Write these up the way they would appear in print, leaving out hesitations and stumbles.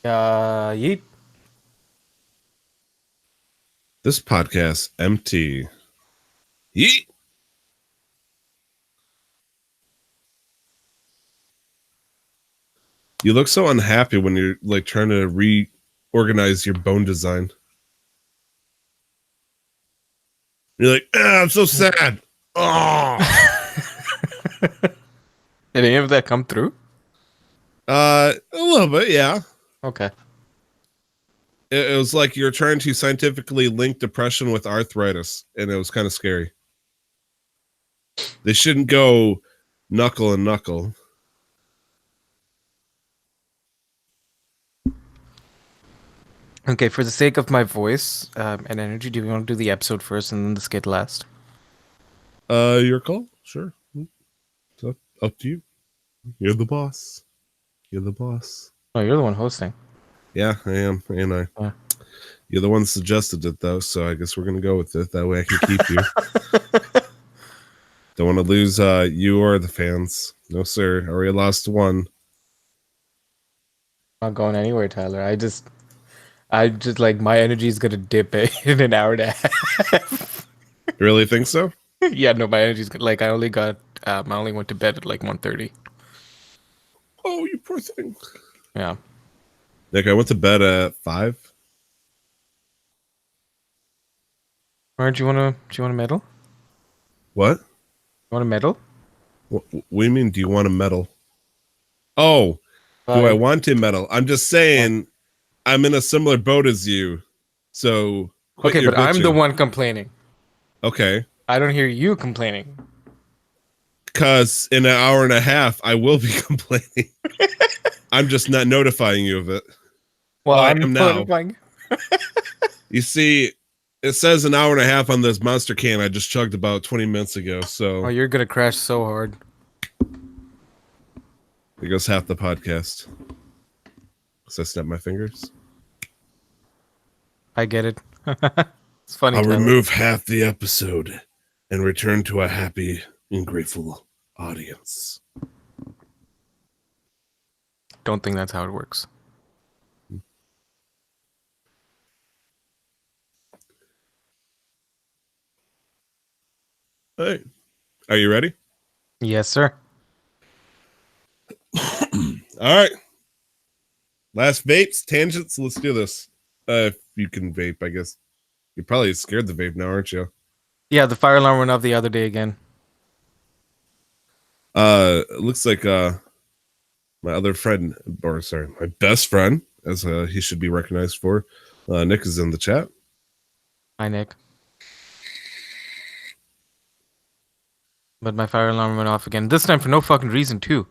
Yeet. This podcast empty. Yeet. You look so unhappy when you're like trying to reorganize your bone design. You're like, I'm so sad. Oh. Did any of that come through? A little bit, yeah. Okay. It was like you're trying to scientifically link depression with arthritis, and it was kind of scary. They shouldn't go knuckle and knuckle. Okay, for the sake of my voice and energy, do we want to do the episode first and then the skit last? Your call? Sure. It's up to you. You're the boss. You're the boss. Oh, you're the one hosting. Yeah, I am. And I. Yeah. You're the one that suggested it, though, so I guess we're going to go with it. That way I can keep you. Don't want to lose you or the fans. No, sir. Already lost one. Not going anywhere, Tyler. I just like my energy is gonna dip in an hour and a half. You really think so? Yeah, no, my energy's like I only went to bed at like 1:30. Oh, you poor thing. Yeah. Nick, I went to bed at 5. Or do you wanna medal? What? You want a medal? What do you mean, do you want a medal? Oh, do I want to medal? I'm just saying I'm in a similar boat as you. So quit Okay, your but I'm the bitching. one complaining. Okay. I don't hear you complaining. Because in an hour and a half, I will be complaining. I'm just not notifying you of it. Well, I I'm am now. notifying. You see, it says an hour and a half on this monster can I just chugged about 20 minutes ago. So Oh, you're gonna crash so hard. there goes half the podcast. So I snap my fingers. I get it. It's funny. I'll Tyler. remove half the episode and return to a happy and grateful audience. Don't think that's how it works. Hey, are you ready? Yes, sir. All right. Last vapes, tangents. Let's do this. If you can vape, I guess. You're probably scared to vape now, aren't you? Yeah, the fire alarm went off the other day again. It looks like my other friend, or sorry, my best friend, as he should be recognized for. Nick is in the chat. Hi, Nick. But my fire alarm went off again. This time for no fucking reason, too.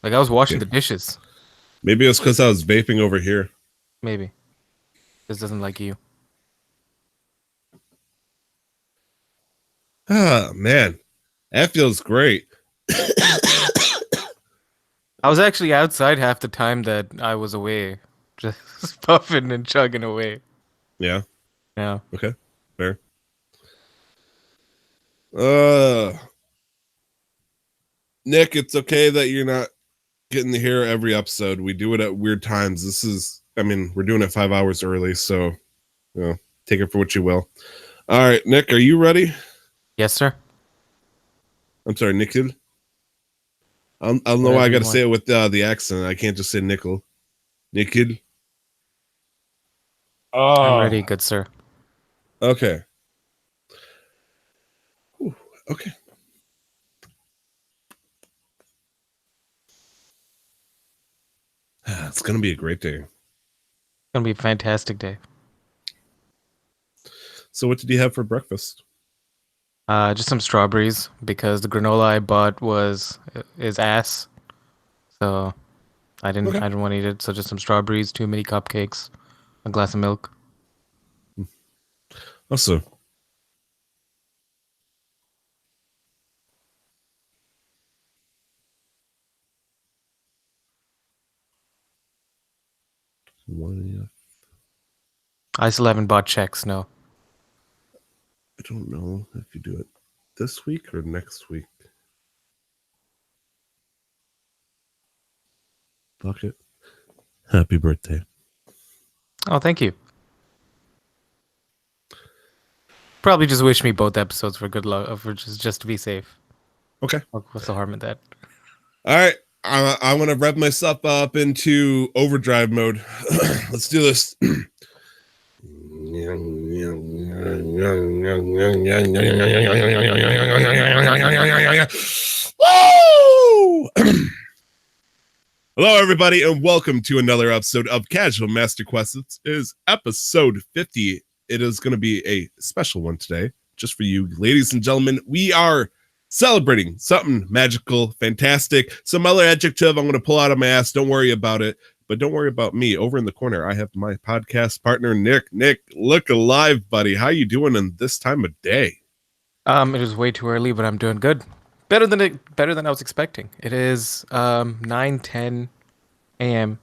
Like, I was washing the dishes. Maybe it's because I was vaping over here. Maybe. This doesn't like you. Ah, man. That feels great. I was actually outside half the time that I was away. Just puffing and chugging away. Yeah. Yeah. Okay. Fair. Nick, it's okay that you're not getting to hear every episode. We do it at weird times. We're doing it 5 hours early, so take it for what you will. All right, Nick, are you ready? Yes, sir. I'm sorry, Nickel. I don't know why I got to say it with the accent. I can't just say nickel. Nickel. I'm ready, good sir. Okay. Ooh, okay. It's going to be a great day. It's gonna be a fantastic day. So what did you have for breakfast? Just some strawberries because the granola I bought is ass. So I didn't want to eat it. So just some strawberries, 2 mini cupcakes, a glass of milk. Also, I still haven't bought checks, no. I don't know if you do it this week or next week. Fuck it. Happy birthday. Oh, thank you. Probably just wish me both episodes for good luck, for just to be safe. Okay. What's the harm in that? All right. I want to rev myself up into overdrive mode. Let's do this. Woo! Hello, everybody, and welcome to another episode of Casual Master Quest. It is episode 50. It is going to be a special one today, just for you, ladies and gentlemen. We are celebrating something magical, fantastic, some other adjective I'm going to pull out of my ass. Don't worry about it, but don't worry about me. Over in the corner, I have my podcast partner, Nick. Nick, look alive, buddy. How you doing in this time of day? It is way too early, but I'm doing good. Better than I was expecting. It is 9:10 a.m.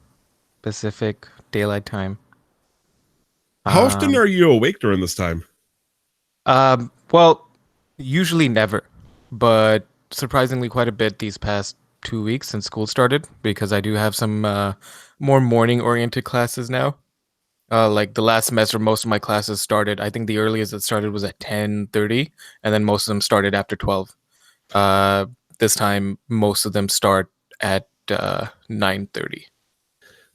Pacific Daylight Time. How often Um, are you awake during this time? well, usually never, but surprisingly quite a bit these past 2 weeks since school started because I do have some more morning-oriented classes now. Like the last semester, most of my classes started. I think the earliest it started was at 10:30, and then most of them started after 12. Uh, this time, most of them start at 9:30.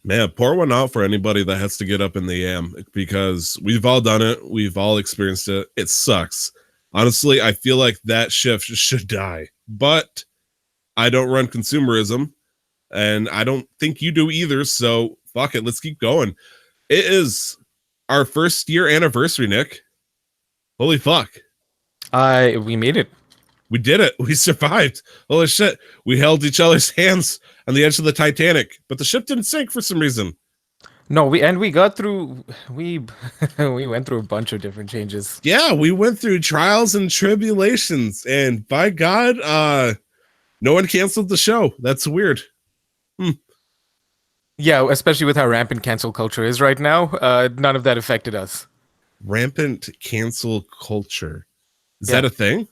Man, pour one out for anybody that has to get up in the AM because we've all done it. We've all experienced it. It sucks. Honestly, I feel like that shift should die. But I don't run consumerism, and I don't think you do either. So fuck it. Let's keep going. It is our first year anniversary, Nick. Holy fuck. We made it. We did it. We survived. Holy shit. We held each other's hands on the edge of the Titanic, but the ship didn't sink for some reason. No, we got through. We we went through a bunch of different changes. Yeah, we went through trials and tribulations, and by God, no one canceled the show. That's weird. Yeah, especially with how rampant cancel culture is right now. None of that affected us. Rampant cancel culture. Is Yeah, that a thing?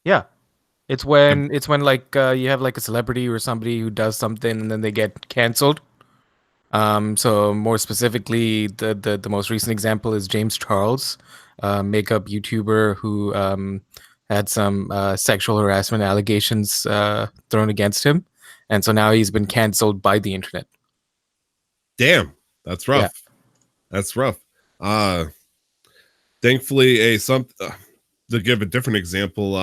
yeah. It's when like you have like a celebrity or somebody who does something and then they get canceled. So more specifically, the most recent example is James Charles, makeup YouTuber who had some sexual harassment allegations thrown against him, and so now he's been canceled by the internet. Damn, that's Yeah. rough. That's rough. Uh Thankfully, to give a different example,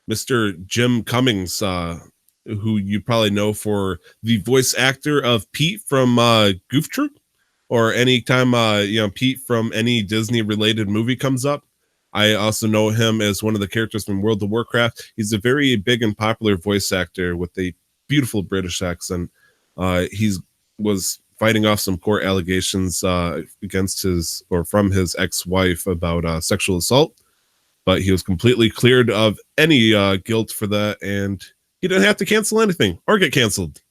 Mr. Jim Cummings, who you probably know for the voice actor of Pete from Goof Troop, or anytime Pete from any Disney related movie comes up. I also know him as one of the characters from World of Warcraft. He's a very big and popular voice actor with a beautiful British accent. He's was fighting off some court allegations against his or from his ex-wife about sexual assault, but he was completely cleared of any guilt for that, and he didn't have to cancel anything or get canceled.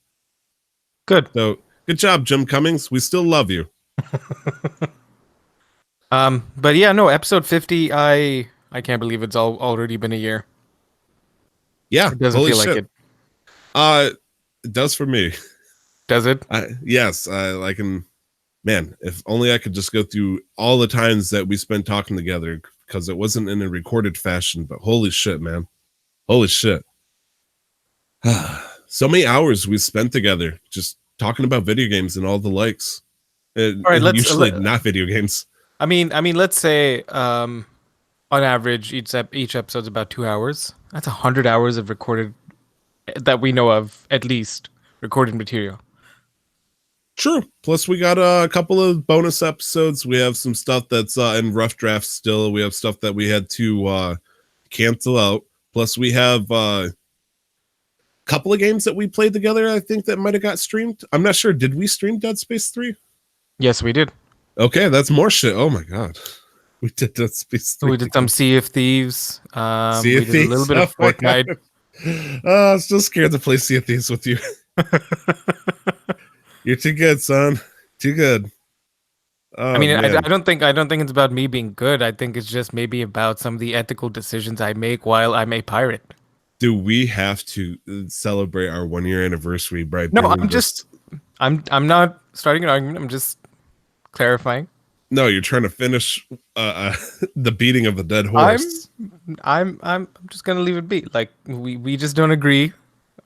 Good. So good job, Jim Cummings. We still love you. But yeah, no, episode 50. I can't believe it's already been a year. Yeah, It doesn't holy feel like shit. it, It does for me. does it? Yes, I can. Man, if only I could just go through all the times that we spent talking together, because it wasn't in a recorded fashion. But holy shit, man, holy shit. So many hours we spent together just talking about video games and all the likes, All right, and usually not video games. let's say on average each episode's about 2 hours. That's 100 hours of recorded that we know of, at least recorded material. True. Plus, we got a couple of bonus episodes. We have some stuff that's in rough drafts still. We have stuff that we had to cancel out. Plus, we have a couple of games that we played together. I think that might have got streamed. I'm not sure. Did we stream Dead Space 3? Yes, we did. Okay, that's more shit. Oh my god. We did Dead Space 3. We did some Sea of Thieves. Sea of We did a little bit of Oh my Fortnite. God. I'm still scared to play Sea of Thieves with you. You're too good, son. Too good. Oh, I mean, I man. don't think it's about me being good. I think it's just maybe about some of the ethical decisions I make while I'm a pirate. Do we have to celebrate our 1 year anniversary by No, bringing I'm this? just I'm not starting an argument. I'm just clarifying. No, you're trying to finish the beating of the dead I'm horse. I'm just gonna leave it be. Like we just don't agree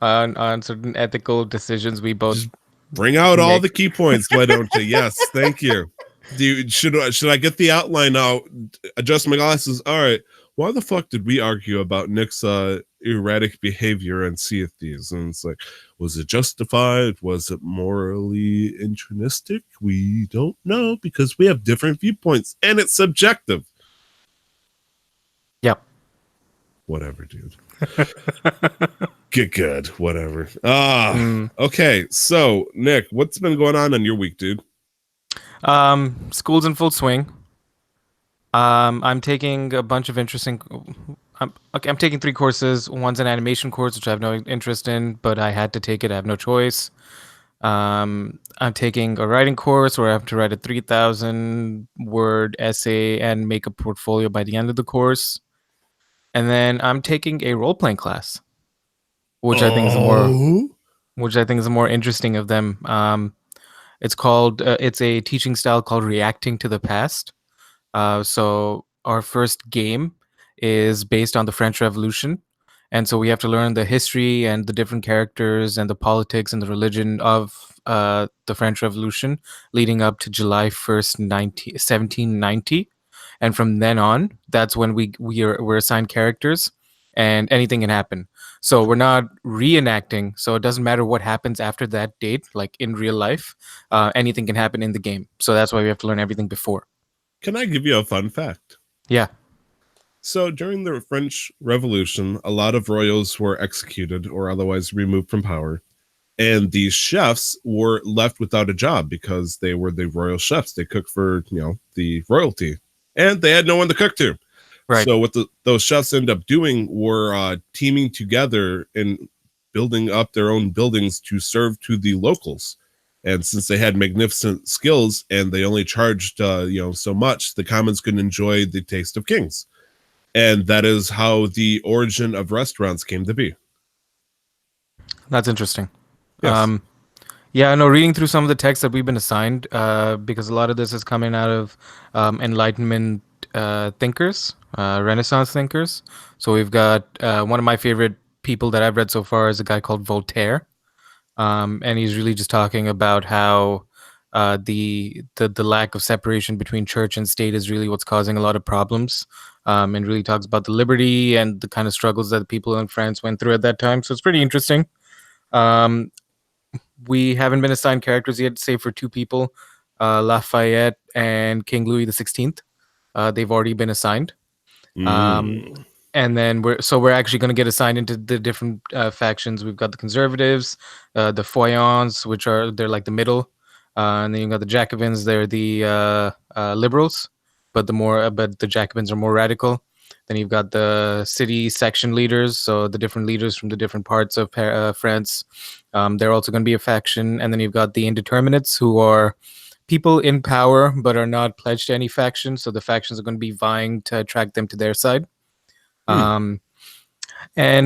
on certain ethical decisions we both Just bring out all make. the key points, why don't you? Yes, thank you. Should I get the outline out? Adjust my glasses. All right. Why the fuck did we argue about Nick's erratic behavior and Sea of Thieves? And it's like, was it justified? Was it morally intrinsic? We don't know because we have different viewpoints and it's subjective. Yep. Whatever, dude. Get good. Whatever. Mm. Okay. So, Nick, what's been going on your week, dude? School's in full swing. I'm taking a bunch of interesting. I'm taking 3 courses. One's an animation course, which I have no interest in, but I had to take it. I have no choice. I'm taking a writing course where I have to write a 3,000 word essay and make a portfolio by the end of the course. And then I'm taking a role playing class, which I think is the more Oh. which I think is the more interesting of them. It's a teaching style called reacting to the past. So our first game is based on the French Revolution, and so we have to learn the history and the different characters and the politics and the religion of the French Revolution leading up to July 1st, 1790. And from then on, that's when we're assigned characters, and anything can happen. So we're not reenacting. So it doesn't matter what happens after that date, like in real life. Anything can happen in the game. So that's why we have to learn everything before. Can I give you a fun fact? Yeah. So during the French Revolution, a lot of royals were executed or otherwise removed from power. And these chefs were left without a job because they were the royal chefs. They cooked for, the royalty. And they had no one to cook to. Right. So what those chefs ended up doing were teaming together and building up their own buildings to serve to the locals. And since they had magnificent skills and they only charged, so much, the commons could enjoy the taste of kings. And that is how the origin of restaurants came to be. That's interesting. Yes. Yeah, no, reading through some of the texts that we've been assigned, because a lot of this is coming out of Enlightenment thinkers, Renaissance thinkers. So we've got one of my favorite people that I've read so far is a guy called Voltaire. And he's really just talking about how the lack of separation between church and state is really what's causing a lot of problems, and really talks about the liberty and the kind of struggles that the people in France went through at that time. So it's pretty interesting. Um, we haven't been assigned characters yet, save for 2 people, Lafayette and King Louis XVI. They've already been assigned. Mm. And then we're actually going to get assigned into the different factions. We've got the conservatives, the Foyons, they're like the middle, and then you got the Jacobins. They're the liberals, but the Jacobins are more radical. Then you've got the city section leaders, so the different leaders from the different parts of France. They're also going to be a faction, and then you've got the indeterminates, who are people in power but are not pledged to any faction. So the factions are going to be vying to attract them to their side. And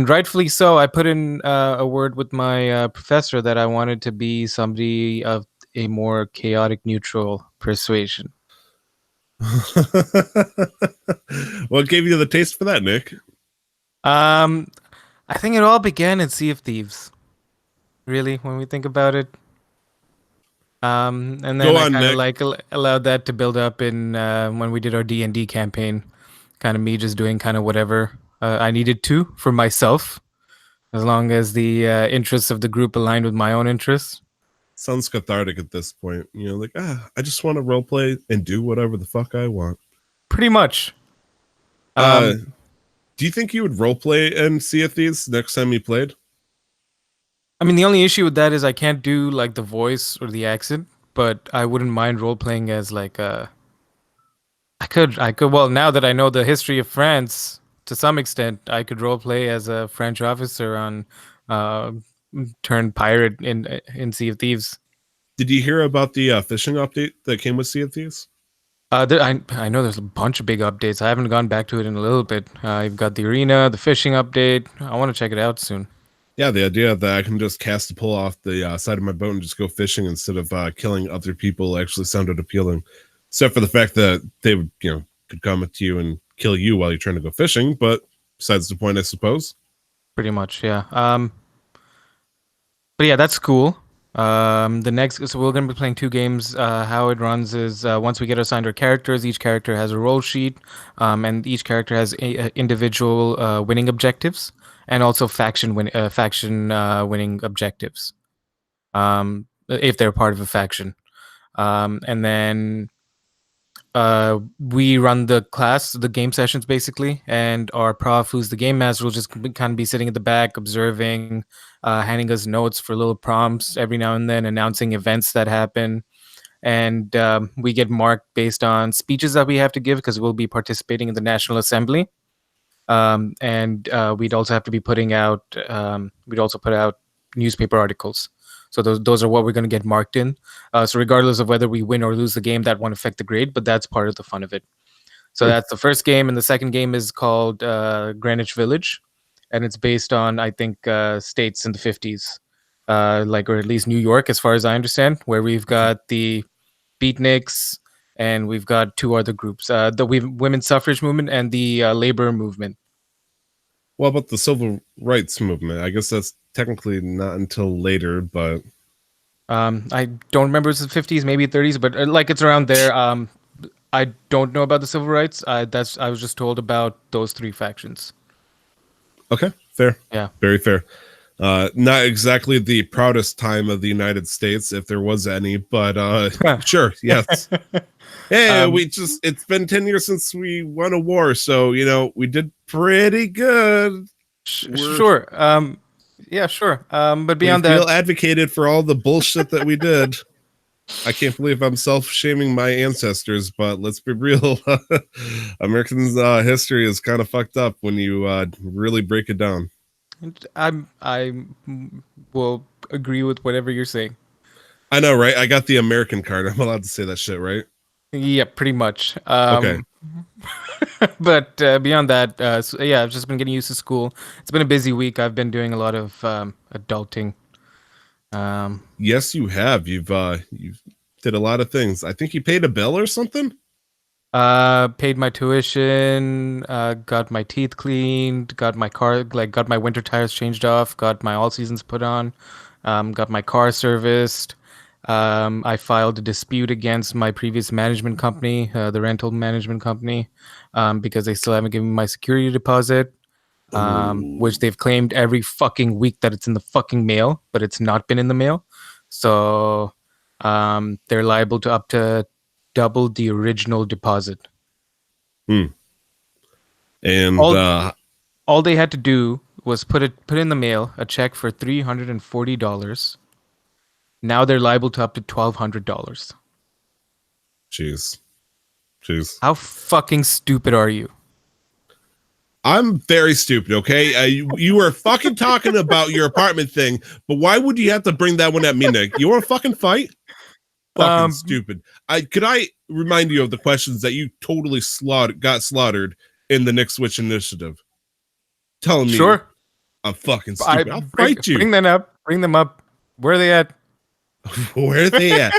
rightfully so. I put in a word with my professor that I wanted to be somebody of a more chaotic, neutral persuasion. What gave you the taste for that, Nick? I think it all began in Sea of Thieves. Really, when we think about it. And then Go I on, kind of Nick. like allowed that to build up in when we did our D&D campaign. Kind of me just doing kind of whatever I needed to for myself, as long as the interests of the group aligned with my own interests. Sounds cathartic at this point. I just want to roleplay and do whatever the fuck I want. Pretty much. Do you think you would roleplay in Sea of Thieves next time you played? I mean, the only issue with that is I can't do like the voice or the accent, but I wouldn't mind role playing as like a. I could. Well, now that I know the history of France to some extent, I could role play as a French officer on turned pirate in Sea of Thieves. Did you hear about the fishing update that came with Sea of Thieves? I know there's a bunch of big updates. I haven't gone back to it in a little bit. You've got the arena, the fishing update. I want to check it out soon. Yeah, the idea that I can just cast a pole off the side of my boat and just go fishing instead of killing other people actually sounded appealing. Except for the fact that they would, could come up to you and kill you while you're trying to go fishing. But besides the point, I suppose. Pretty much, yeah. But yeah, that's cool. The next, so we're gonna be playing two games. How it runs is once we get assigned our characters, each character has a role sheet, and each character has individual winning objectives and also faction winning objectives. If they're part of a faction, and then we run the class, the game sessions basically, and our prof, who's the game master, will just kind of be sitting at the back, observing, handing us notes for little prompts every now and then, announcing events that happen. And we get marked based on speeches that we have to give because we'll be participating in the National Assembly. And we'd also have to be putting out, we'd also put out newspaper articles. So those are what we're going to get marked in. So regardless of whether we win or lose the game, that won't affect the grade, but that's part of the fun of it. So that's the first game, and the second game is called Greenwich Village, and it's based on, I think, states in the 50s, or at least New York, as far as I understand, where we've got the Beatniks and we've got two other groups, the women's suffrage movement and the labor movement. What about the civil rights movement? I guess that's technically not until later, but I don't remember if it's the 50s, maybe 30s, but like it's around there. I don't know about the civil rights. I was just told about those three factions. okay, fair. Yeah. Very fair. Not exactly the proudest time of the United States, if there was any, but sure, yes. Hey, it's been 10 years since we won a war, so we did pretty good. Sure. Yeah, sure. But beyond we feel that, advocated for all the bullshit that we did. I can't believe I'm self-shaming my ancestors, but let's be real. Americans' history is kind of fucked up when you really break it down. I will agree with whatever you're saying. I know, right? I got the American card. I'm allowed to say that shit, right? Yeah, pretty much. Okay. But beyond that, so, yeah, I've just been getting used to school. It's been a busy week. I've been doing a lot of adulting. Yes, you have. You've did a lot of things. I think you paid a bill or something. Paid my tuition, got my teeth cleaned, got my got my winter tires changed off, got my all seasons put on, got my car serviced. I filed a dispute against my previous management company, the rental management company, because they still haven't given me my security deposit, which they've claimed every fucking week that it's in the fucking mail, but it's not been in the mail. So they're liable to up to double the original deposit. And all they had to do was put in the mail a check for $340. Now they're liable to up to $1,200. Jeez. How fucking stupid are you? I'm very stupid, okay? You were fucking talking about your apartment thing, but why would you have to bring that one at me, Nick? You want to fucking fight? Fucking stupid. Could I remind you of the questions that you totally got slaughtered in the Nick Switch initiative? Telling me sure. I'm fucking stupid. I'll fight you. Bring them up. Where are they at? Where are they at?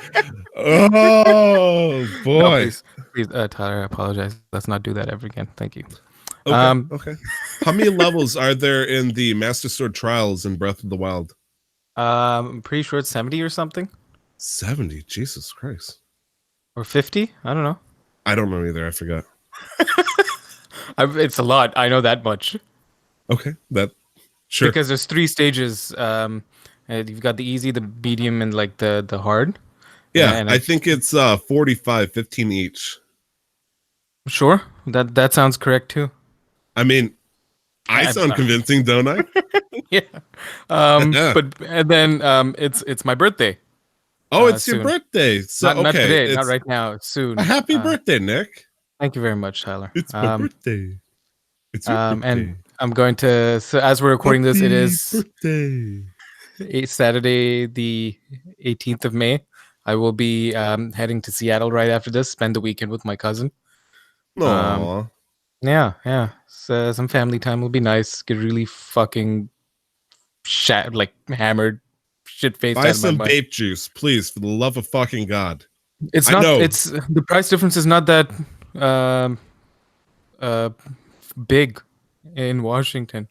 Oh boy. No, please, Tyler, I apologize. Let's not do that ever again. Thank you. Okay. How many levels are there in the Master Sword Trials in Breath of the Wild? I'm pretty sure it's 70 or something. 70, Jesus Christ. Or 50? I don't know. I don't know either. I forgot. It's a lot. I know that much. Okay, sure. Because there's 3 stages. You've got the easy, the medium, and like the hard. Yeah, and I think it's 45, 15 each. Sure, that sounds correct too. I mean, I sound convincing, don't I? Yeah. But and then it's my birthday. Oh, it's your birthday. So not today, not right now. It's soon. A happy birthday, Nick. Thank you very much, Tyler. It's my birthday. It's your birthday. And I'm going to. So as we're recording this, it is birthday. Saturday, the 18th of May. I will be heading to Seattle right after this. Spend the weekend with my cousin. Aww. Yeah. So some family time will be nice. Get really fucking like hammered shit faced Buy out of my some mind. vape juice, please, for the love of fucking God. It's I not. know. It's the price difference is not that um, uh, big in Washington.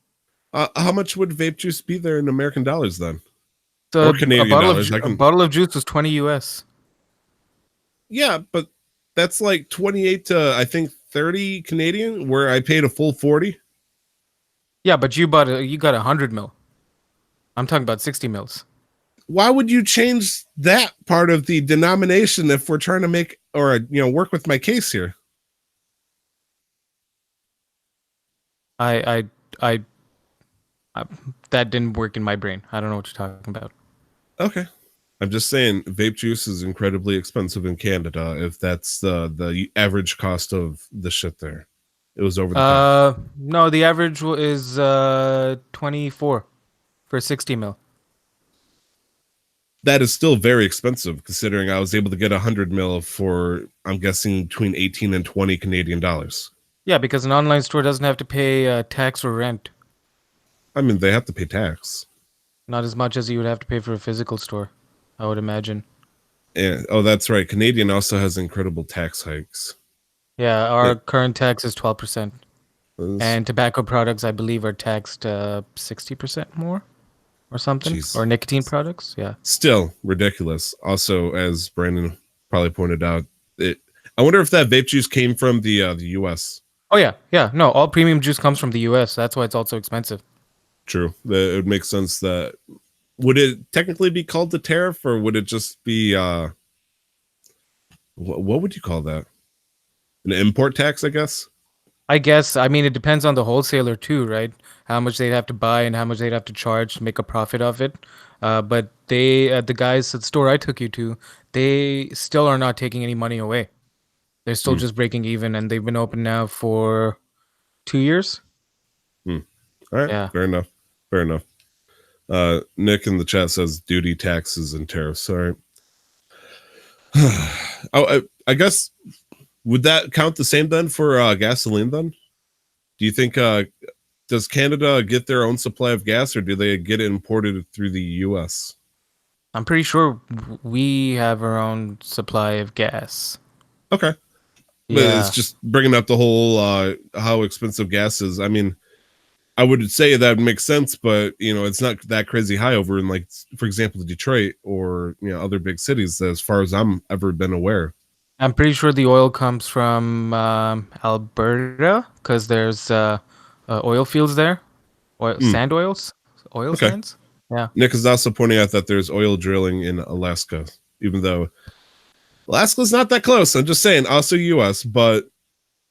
How much would vape juice be there in American dollars then? So Or Canadian dollars? I a can. bottle of juice was 20 US. Yeah, but that's like 28 to I think 30 Canadian, where I paid a full 40. Yeah, but you got 100 ml. I'm talking about 60 mils. Why would you change that part of the denomination if we're trying to make or work with my case here? I I, I that didn't work in my brain. I don't know what you're talking about. Okay. I'm just saying vape juice is incredibly expensive in Canada if that's the average cost of the shit there. It was over the top. No, the average is 24 for 60 mil. That is still very expensive considering I was able to get 100 mil for, I'm guessing, between 18 and 20 Canadian dollars. Yeah, because an online store doesn't have to pay tax or rent. I mean, they have to pay tax. Not as much as you would have to pay for a physical store, I would imagine. And oh, that's right. Canadian also has incredible tax hikes. Yeah, our It current tax is 12%. was, And tobacco products, I believe, are taxed 60% more or something. jeez, Or nicotine products. Yeah. still ridiculous. Also, as Brandon probably pointed out, it. I wonder if that vape juice came from the U.S. Oh, yeah. Yeah. No, all premium juice comes from the US. That's why it's also expensive. True. It would make sense that would it technically be called the tariff, or would it just be what would you call that? An import tax, I guess. I guess, I mean, it depends on the wholesaler too, right? How much they'd have to buy and how much they'd have to charge to make a profit of it. But the guys at the store I took you to, they still are not taking any money away. They're still Hmm. just breaking even, and they've been open now for 2 years. Hmm. All right, Yeah. fair enough. Fair enough. Nick in the chat says duty, taxes, and tariffs. All right. I guess would that count the same then for gasoline? Then, do you think does Canada get their own supply of gas, or do they get it imported through the U.S.? I'm pretty sure we have our own supply of gas. Okay, but it's Yeah. just bringing up the whole how expensive gas is. I mean, I would say that would make sense, but it's not that crazy high over in, like, for example, Detroit or other big cities, as far as I'm ever been aware. I'm pretty sure the oil comes from Alberta because there's oil fields there, Hmm. sand oil Okay. sands. Yeah, Nick is also pointing out that there's oil drilling in Alaska, even though Alaska's not that close. I'm just saying, also U.S., but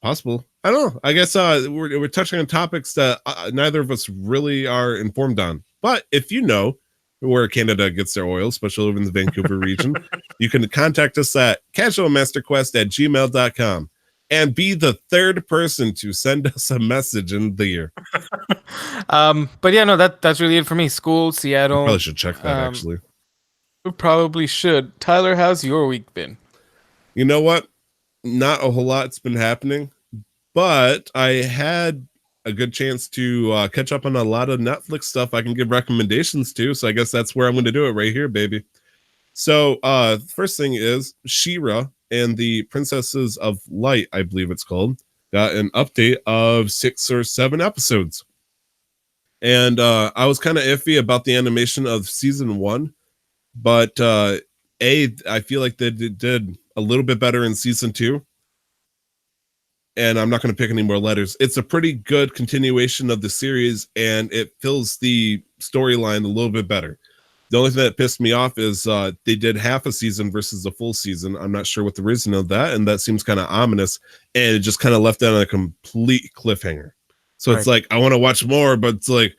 possible. I don't know. I guess we're touching on topics that neither of us really are informed on. But if you know where Canada gets their oil, especially over in the Vancouver region, you can contact us at casualmasterquest@gmail.com and be the third person to send us a message in the year. but yeah, no, that's really it for me. School, Seattle. Probably should check that, actually. We probably should. Tyler, how's your week been? You know what? Not a whole lot's been happening, but I had a good chance to catch up on a lot of Netflix stuff I can give recommendations to. So I guess that's where I'm going to do it right here, baby. So first thing is She-Ra and the Princesses of Light, I believe it's called, got an update of 6 or 7 episodes. And I was kind of iffy about the animation of season 1, but I feel like they did a little bit better in season 2. And I'm not going to pick any more letters. It's a pretty good continuation of the series, and it fills the storyline a little bit better. The only thing that pissed me off is they did half a season versus a full season. I'm not sure what the reason of that, and that seems kind of ominous, and it just kind of left it on a complete cliffhanger. So it's like, I want to watch more, but it's like,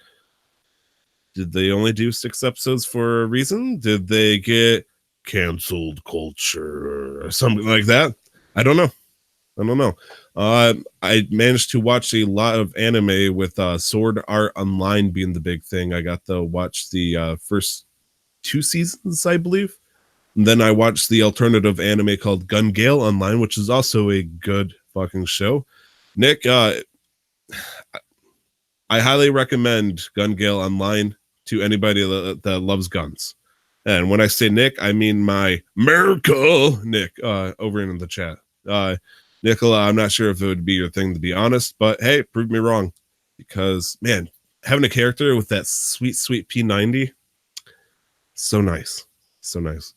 did they only do 6 episodes for a reason? Did they get canceled culture or something like that? I don't know. I managed to watch a lot of anime with Sword Art Online being the big thing. I got to watch the first 2 seasons, I believe. And then I watched the alternative anime called Gun Gale Online, which is also a good fucking show. Nick, I highly recommend Gun Gale Online. to anybody that loves guns. And when I say Nick, I mean my Miracle Nick over in the chat. Nicola, I'm not sure if it would be your thing, to be honest, but hey, prove me wrong. Because, man, having a character with that sweet, sweet P90, so nice. So nice.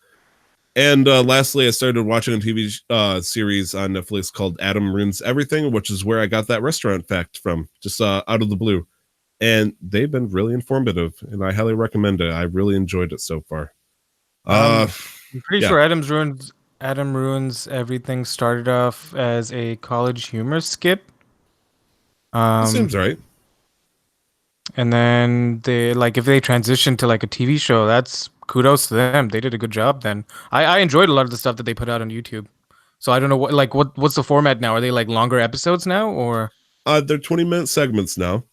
And lastly, I started watching a TV series on Netflix called Adam Ruins Everything, which is where I got that restaurant fact from, just out of the blue. And they've been really informative, and I highly recommend it. I really enjoyed it so far. I'm pretty yeah. sure Adam Ruins Everything started off as a college humor skit. Seems right. And then they if they transitioned to like a TV show, that's kudos to them. They did a good job then. I enjoyed a lot of the stuff that they put out on YouTube. So I don't know what's the format now? Are they like longer episodes now or They're 20-minute segments now.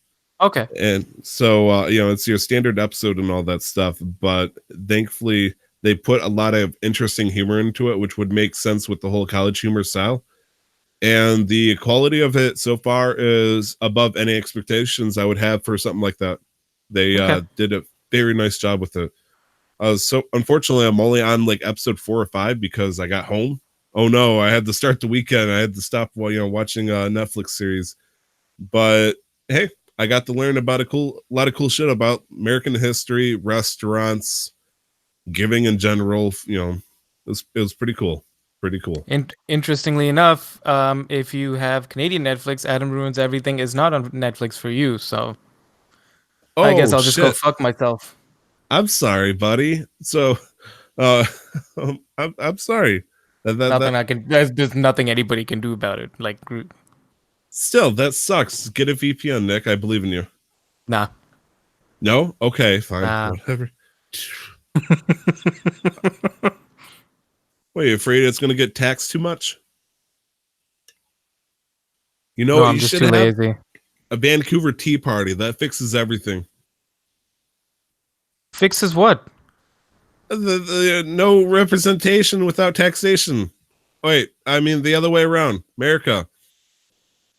Okay. And so it's your standard episode and all that stuff, but thankfully they put a lot of interesting humor into it, which would make sense with the whole college humor style. And the quality of it so far is above any expectations I would have for something like that. They did a very nice job with it. So unfortunately, I'm only on like episode 4 or 5 because I got home. Oh no, I had to start the weekend. I had to stop while watching a Netflix series. But hey, I got to learn about a lot of cool shit about American history, restaurants, giving in general. It was pretty cool. Pretty cool. Interestingly enough, if you have Canadian Netflix, Adam Ruins Everything is not on Netflix for you. So I guess I'll just go fuck myself. I'm sorry, buddy. So, I'm sorry. There's nothing anybody can do about it. Like, still, that sucks. Get a VPN, Nick. I believe in you. Nah. No? Okay, fine. Nah. Whatever. Wait, you afraid it's gonna get taxed too much? You know, I'm just too lazy. A Vancouver Tea Party that fixes everything. Fixes what? The no representation without taxation. Wait, I mean the other way around. America.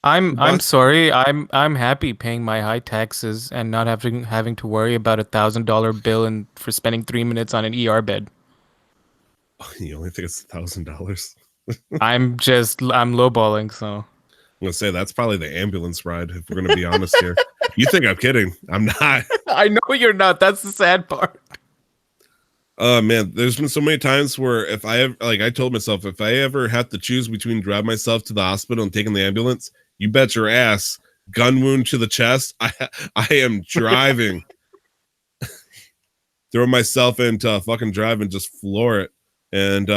I'm sorry. I'm happy paying my high taxes and not having to worry about $1,000 bill and for spending 3 minutes on an ER bed. You only think it's $1,000? I'm lowballing, so. I'm gonna say that's probably the ambulance ride, if we're gonna be honest here. You think I'm kidding? I'm not. I know you're not. That's the sad part. Man, there's been so many times where if I ever, I told myself, if I ever have to choose between drive myself to the hospital and taking the ambulance, you bet your ass, gun wound to the chest, I am driving. Throw myself into fucking drive and just floor it. And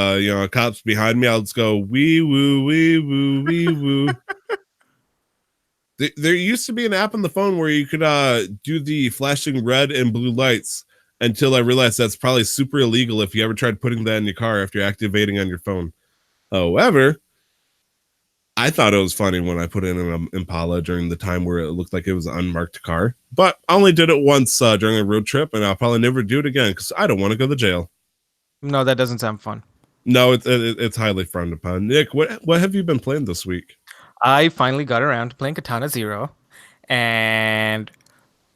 cops behind me, I'll just go wee woo, wee woo, wee woo. There used to be an app on the phone where you could do the flashing red and blue lights, until I realized that's probably super illegal if you ever tried putting that in your car after activating on your phone. However, I thought it was funny when I put in an Impala during the time where it looked like it was an unmarked car. But I only did it once during a road trip, and I'll probably never do it again because I don't want to go to jail. No, that doesn't sound fun. No, it's highly frowned upon. Nick, what have you been playing this week? I finally got around to playing Katana Zero, and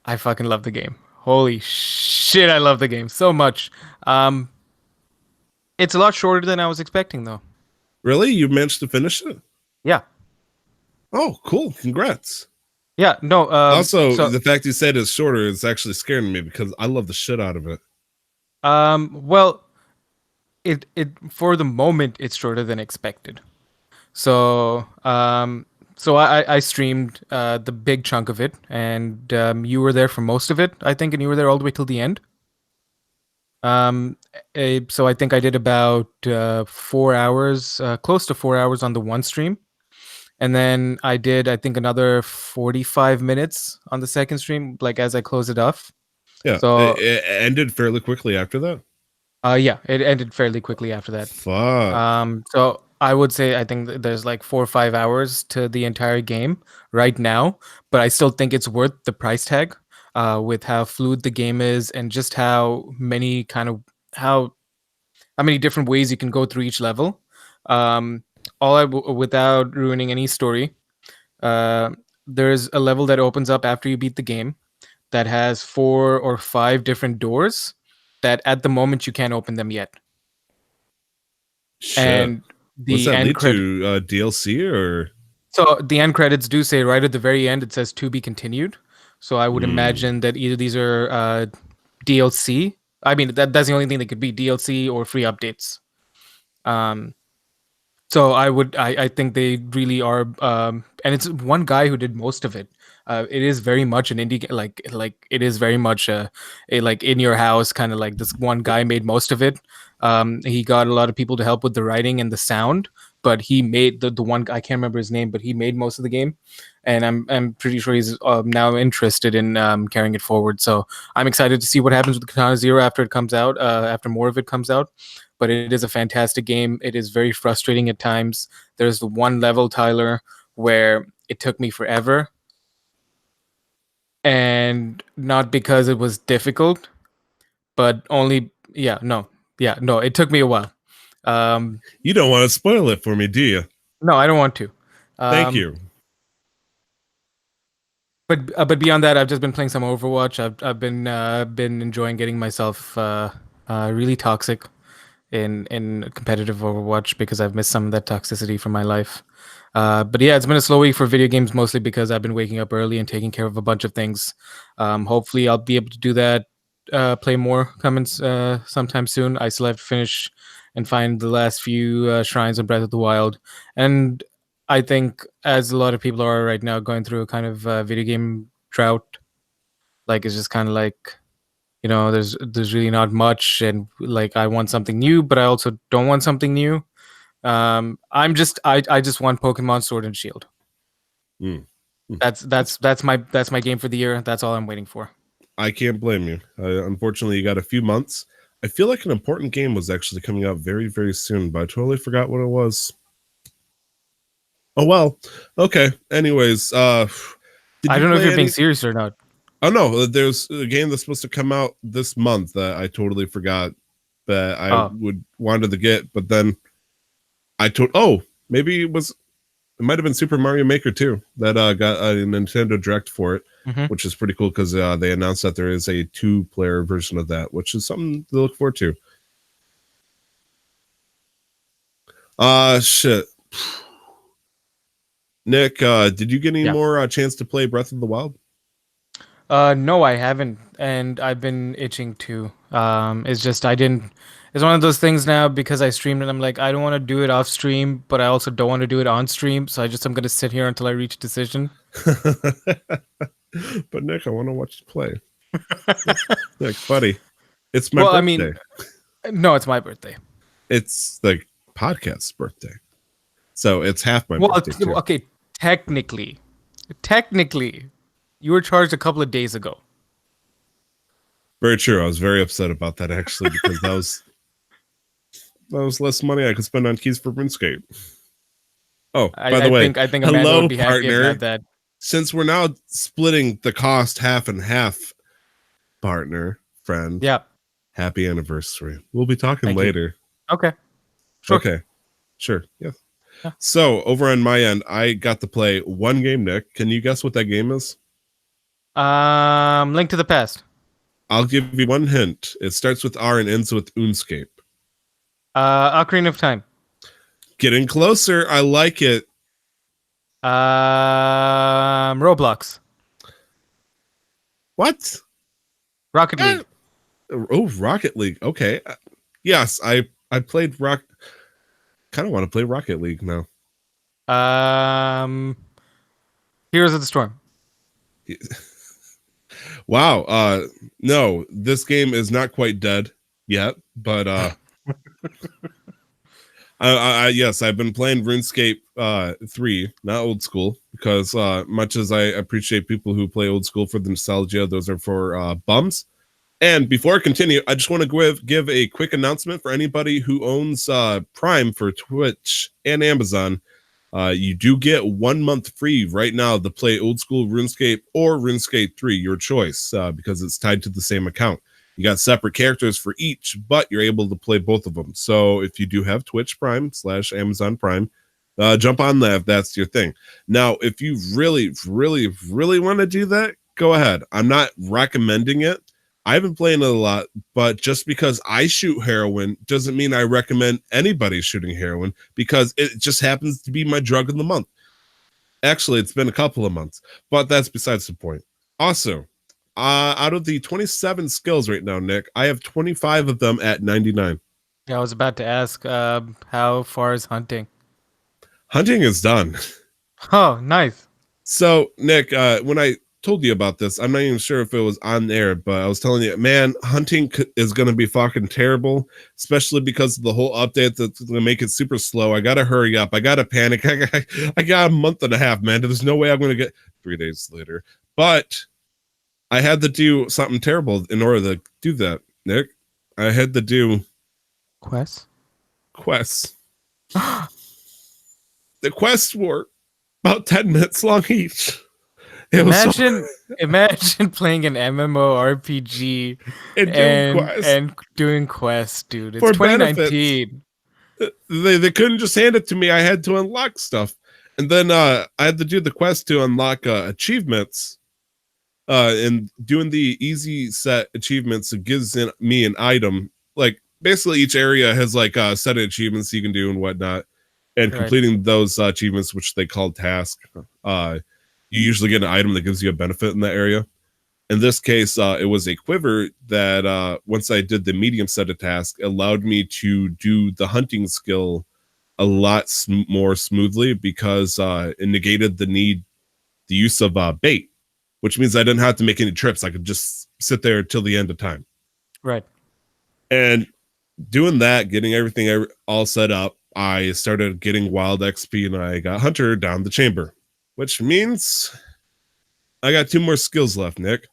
I fucking love the game. Holy shit, I love the game so much. It's a lot shorter than I was expecting, though. Really? You managed to finish it? Yeah. Oh, cool. Congrats. Yeah, no. Also, the fact you said it's shorter is actually scaring me because I love the shit out of it. Well, it for the moment it's shorter than expected. So, I streamed the big chunk of it, and you were there for most of it, I think, and you were there all the way till the end. So I think I did about 4 hours, close to 4 hours on the one stream. And then I did, I think, another 45 minutes on the second stream, as I close it off. Yeah. So it ended fairly quickly after that. Yeah, it ended fairly quickly after that. Fuck. So I would say I think there's 4 or 5 hours to the entire game right now, but I still think it's worth the price tag with how fluid the game is and just how many different ways you can go through each level. Without ruining any story, there's a level that opens up after you beat the game that has 4 or 5 different doors that at the moment you can't open them yet. Shit. And What's the that end lead credit. to? DLC or? So the end credits do say right at the very end it says to be continued. So I would Hmm. imagine that either these are DLC. I mean that's the only thing that could be DLC or free updates. Um, So I think they really are, and it's one guy who did most of it. It is very much an indie, like it is very much a like in your house kind of like this one guy made most of it. He got a lot of people to help with the writing and the sound, but he made the one I can't remember his name, but he made most of the game, and I'm pretty sure he's now interested in carrying it forward. So I'm excited to see what happens with Katana Zero after it comes out, after more of it comes out. But it is a fantastic game. It is very frustrating at times. There's the one level, Tyler, where it took me forever. And not because it was difficult, but only, no, it took me a while. You don't want to spoil it for me, do you? No, I don't want to. Thank you. But beyond that, I've just been playing some Overwatch. I've been enjoying getting myself really toxic in competitive Overwatch because I've missed some of that toxicity from my life. But yeah, it's been a slow week for video games, mostly because I've been waking up early and taking care of a bunch of things. Hopefully, I'll be able to do that, play more coming sometime soon. I still have to finish and find the last few shrines in Breath of the Wild. And I think, as a lot of people are right now, going through a kind of video game drought. Like, it's just kind of like, there's really not much, and like I want something new, but I also don't want something new. I just want Pokemon Sword and Shield. Mm. That's my game for the year. That's all I'm waiting for. I can't blame you. Unfortunately, you got a few months. I feel like an important game was actually coming out very, very soon, but I totally forgot what it was. Oh well. Okay. Anyways, I don't know if you're being any... serious or not. Oh no, there's a game that's supposed to come out this month that I totally forgot that I would wanted to get, but then maybe it might have been Super Mario Maker 2 that got a Nintendo Direct for it, which is pretty cool because they announced that there is a 2-player version of that, which is something to look forward to. Shit. Nick, did you get any more chance to play Breath of the Wild? No, I haven't, and I've been itching to. It's just I didn't. It's one of those things now because I streamed and I'm like, I don't want to do it off stream, but I also don't want to do it on stream. So I'm gonna sit here until I reach a decision. But Nick, I want to watch you play. Nick, buddy, it's my birthday. I mean, no, it's my birthday. It's the podcast's birthday, so it's half my birthday. Too. Okay, technically, you were charged a couple of days ago. Very true. I was very upset about that actually because that was less money I could spend on keys for RuneScape. Oh, by the way, I think Amanda would be happy about that. Since we're now splitting the cost half and half, partner, friend. Yeah. Happy anniversary. We'll be talking later. Okay. Sure. Okay. Sure. Yes. Yeah. So over on my end, I got to play one game, Nick. Can you guess what that game is? Link to the Past. I'll give you one hint. It starts with R and ends with RuneScape. Ocarina of Time. Getting closer. I like it. Roblox. What? Rocket League. Oh, Rocket League. Okay. Yes, I played Kind of want to play Rocket League now. Heroes of the Storm. Wow. No, this game is not quite dead yet, but yes, I've been playing RuneScape 3, not old school, because much as I appreciate people who play old school for the nostalgia, those are for bums. And before I continue, I just want to give a quick announcement for anybody who owns Prime for Twitch and Amazon. You do get 1 month free right now to play old school RuneScape or RuneScape 3, your choice, because it's tied to the same account. You got separate characters for each, but you're able to play both of them. So if you do have Twitch Prime / Amazon Prime, jump on that if that's your thing. Now, if you really, really, really want to do that, go ahead. I'm not recommending it. I've been playing it a lot, but just because I shoot heroin doesn't mean I recommend anybody shooting heroin, because it just happens to be my drug of the month. Actually, it's been a couple of months, but that's besides the point. Also, out of the 27 skills right now, Nick, I have 25 of them at 99. Yeah, I was about to ask, how far is hunting? Hunting is done. Oh, nice. So, Nick, when I told you about this, I'm not even sure if it was on there, but I was telling you, man, hunting is going to be fucking terrible, especially because of the whole update that's going to make it super slow. I got to hurry up. I got to panic. I got a month and a half, man. There's no way I'm going to get 3 days later. But I had to do something terrible in order to do that, Nick. I had to do Quests? The quests were about 10 minutes long each. It was Imagine playing an MMORPG and doing quests, dude. It's for 2019. They couldn't just hand it to me. I had to unlock stuff. And then I had to do the quest to unlock achievements. And doing the easy set achievements, it gives me an item. Like, basically each area has like a set of achievements you can do and whatnot. And completing those achievements, which they call task, you usually get an item that gives you a benefit in that area. In this case, it was a quiver that once I did the medium set of tasks, allowed me to do the hunting skill a lot more smoothly, because it negated the use of bait, which means I didn't have to make any trips. I could just sit there till the end of time. Right. And doing that, getting everything all set up, I started getting wild XP and I got Hunter down the chamber, which means I got 2 more skills left, Nick.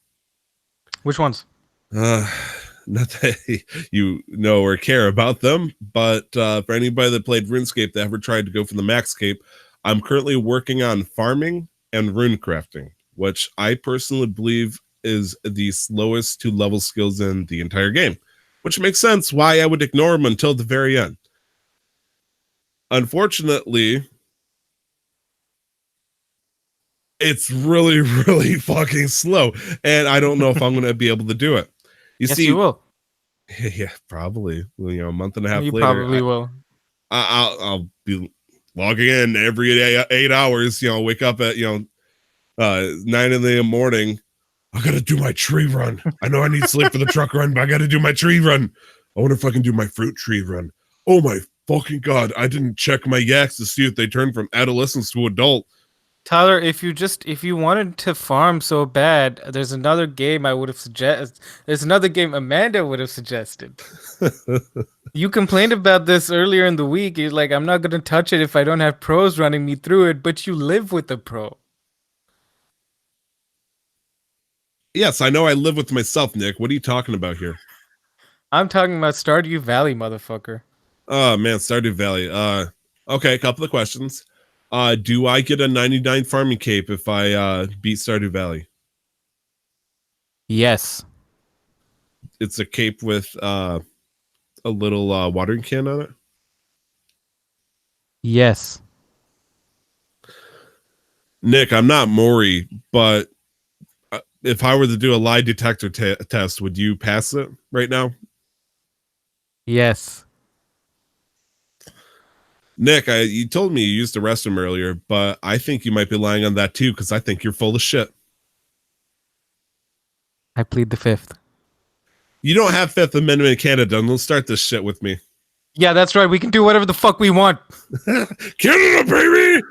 Which ones? Not that you know or care about them, but for anybody that played RuneScape that ever tried to go for the Maxscape, I'm currently working on farming and rune crafting, which I personally believe is the slowest 2 level skills in the entire game, which makes sense why I would ignore them until the very end. Unfortunately, it's really, really fucking slow, and I don't know if I'm going to be able to do it. Yes, you will. Yeah, probably. You know, a month and a half later, probably will. I'll be logging in every 8 hours. You know, wake up at 9 in the morning. I gotta do my tree run. I know I need sleep for the truck run, but I gotta do my tree run. I wonder if I can do my fruit tree run. Oh my fucking god! I didn't check my yaks to see if they turned from adolescence to adult. Tyler, if you wanted to farm so bad, there's another game I would have suggested. There's another game Amanda would have suggested. You complained about this earlier in the week. You're like, I'm not gonna touch it if I don't have pros running me through it, but you live with a pro. Yes, I know I live with myself, Nick. What are you talking about here? I'm talking about Stardew Valley, motherfucker. Oh man, Stardew Valley. Okay, a couple of questions. Do I get a 99 farming cape if I beat Stardew Valley? Yes. It's a cape with a little watering can on it? Yes. Nick, I'm not Maury, but if I were to do a lie detector test, would you pass it right now? Yes. Nick, you told me you used the restroom earlier, but I think you might be lying on that too, because I think you're full of shit. I plead the 5th. You don't have 5th Amendment in Canada, and don't start this shit with me. Yeah, that's right. We can do whatever the fuck we want. Canada, baby!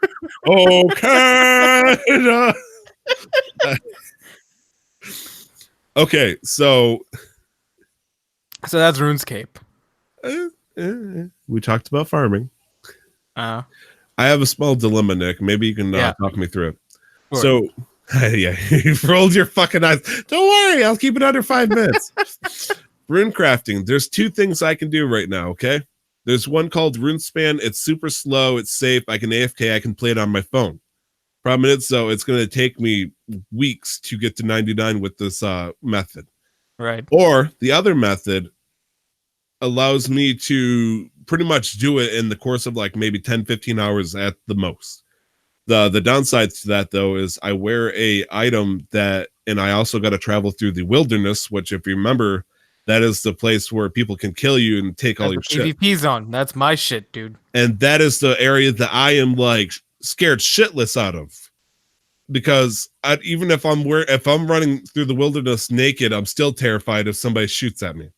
Oh, Canada! Okay, so that's RuneScape. We talked about farming. I have a small dilemma, Nick. Maybe you can talk me through it. Sure. So, yeah, you've rolled your fucking eyes. Don't worry, I'll keep it under 5 minutes. Rune crafting. There's 2 things I can do right now, okay? There's one called RuneSpan. It's super slow. It's safe. I can AFK. I can play it on my phone. Problem is, though, it's going to take me weeks to get to 99 with this method. Right. Or the other method allows me to pretty much do it in the course of like maybe 10, 15 hours at the most. The downside to that, though, is I wear a item that and I also got to travel through the wilderness, which, if you remember, that is the place where people can kill you and take all That's your the shit. PvP zone. That's my shit, dude. And that is the area that I am like scared shitless out of, because even if I'm running through the wilderness naked, I'm still terrified if somebody shoots at me,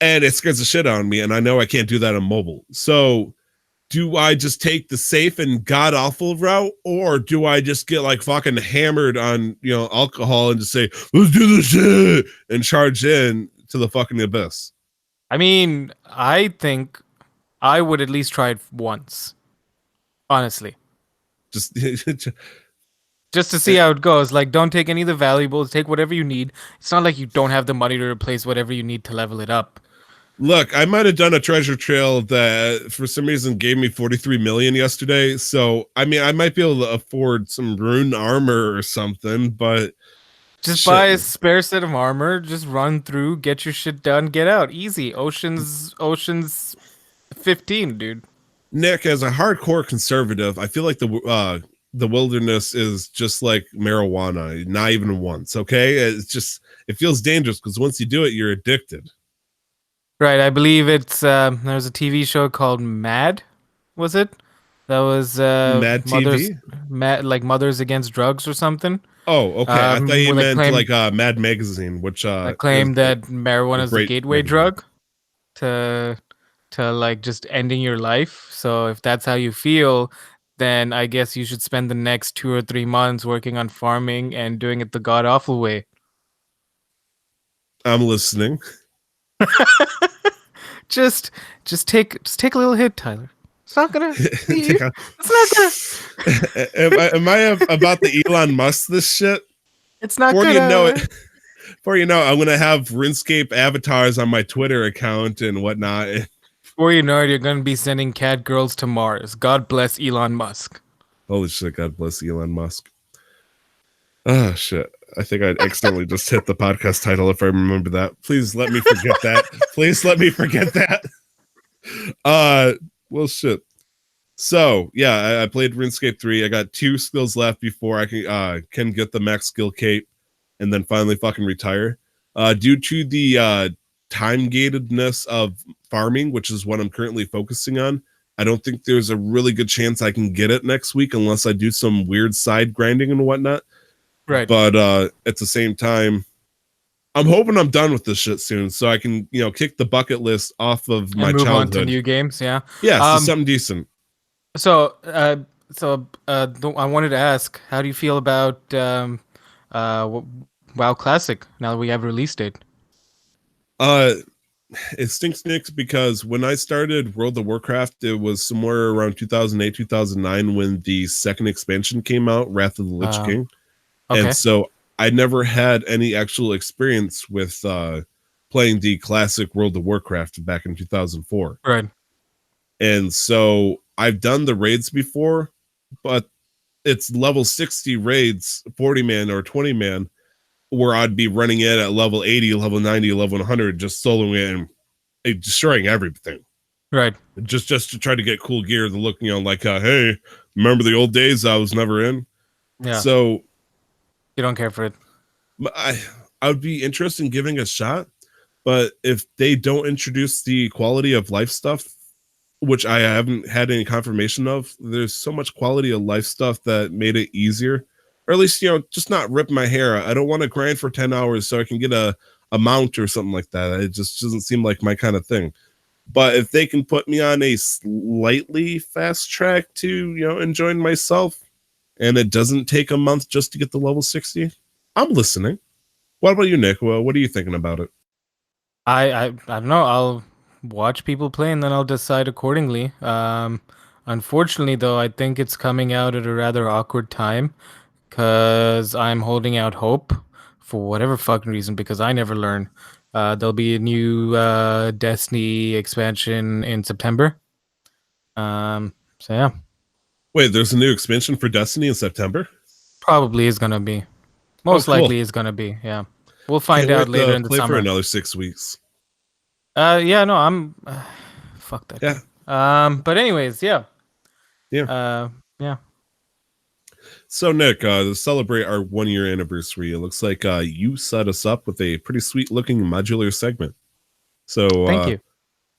and it scares the shit out of me. And I know I can't do that on mobile. So, do I just take the safe and god awful route, or do I just get like fucking hammered on alcohol and just say let's do this shit and charge in to the fucking abyss? I mean, I think I would at least try it once. Honestly. Just Just to see how it goes. Like, don't take any of the valuables. Take whatever you need. It's not like you don't have the money to replace whatever you need to level it up. Look, I might have done a treasure trail that for some reason gave me 43 million yesterday. So, I mean, I might be able to afford some rune armor or something, but just shit. buy a spare set of armor, just run through, get your shit done, get out. Easy. Ocean's 15, dude. Nick, as a hardcore conservative, I feel like the wilderness is just like marijuana, not even once, okay? It feels dangerous because once you do it, you're addicted. Right, I believe it's there was a TV show called Mad, was it? That was Mad Mothers TV? Mothers Against Drugs or something. Oh, okay. I thought you meant claim, like Mad Magazine, which claim that marijuana is a gateway magazine. drug to like just ending your life. So if that's how you feel, then I guess you should spend the next 2 or 3 months working on farming and doing it the god awful way. I'm listening. just take a little hit, Tyler. It's not gonna. It's not gonna. am I about the Elon Musk this shit? It's not before gonna. You know it. Before you know, I'm gonna have RuneScape avatars on my Twitter account and whatnot. Before you know it, you're gonna be sending cat girls to Mars. God bless Elon Musk. Holy shit! God bless Elon Musk. Oh shit! I think I accidentally just hit the podcast title. If I remember that, please let me forget that. Please let me forget that. Well, shit. So yeah, I played RuneScape 3. I got 2 skills left before I can get the max skill cape, and then finally fucking retire. Due to the time gatedness of farming, which is what I'm currently focusing on, I don't think there's a really good chance I can get it next week unless I do some weird side grinding and whatnot. Right. But at the same time, I'm hoping I'm done with this shit soon, so I can kick the bucket list off of my move childhood. on to new games. Yeah. Yeah, something decent. So I wanted to ask, how do you feel about WoW Classic now that we have a release date? It stinks nicks because when I started World of Warcraft, it was somewhere around 2008, 2009 when the second expansion came out, Wrath of the Lich King. Okay. And so I never had any actual experience with playing the classic World of Warcraft back in 2004. Right. And so I've done the raids before, but it's level 60 raids, 40 man or 20 man, where I'd be running in at level 80, level 90, level 100, just soloing it and destroying everything. Right. Just to try to get cool gear to look, like, hey, remember the old days I was never in? Yeah. So you don't care for it. I would be interested in giving a shot, but if they don't introduce the quality of life stuff, which I haven't had any confirmation of, there's so much quality of life stuff that made it easier, or at least, just not rip my hair. I don't want to grind for 10 hours so I can get a mount or something like that. It just doesn't seem like my kind of thing. But if they can put me on a slightly fast track to, enjoying myself, and it doesn't take a month just to get the level 60, I'm listening. What about you, Nick? Well, what are you thinking about it? I don't know. I'll watch people play and then I'll decide accordingly. Unfortunately, though, I think it's coming out at a rather awkward time because I'm holding out hope for whatever fucking reason because I never learn. There'll be a new Destiny expansion in September. So yeah. Wait, there's a new expansion for Destiny in September? Probably is gonna be. Most likely is gonna be. Yeah, we'll find out later in the summer. Play for another 6 weeks. Yeah, no, I'm. Fuck that. Yeah. But anyways, yeah. Yeah. Yeah. So Nick, to celebrate our 1 year anniversary, it looks like you set us up with a pretty sweet looking modular segment. So Thank you.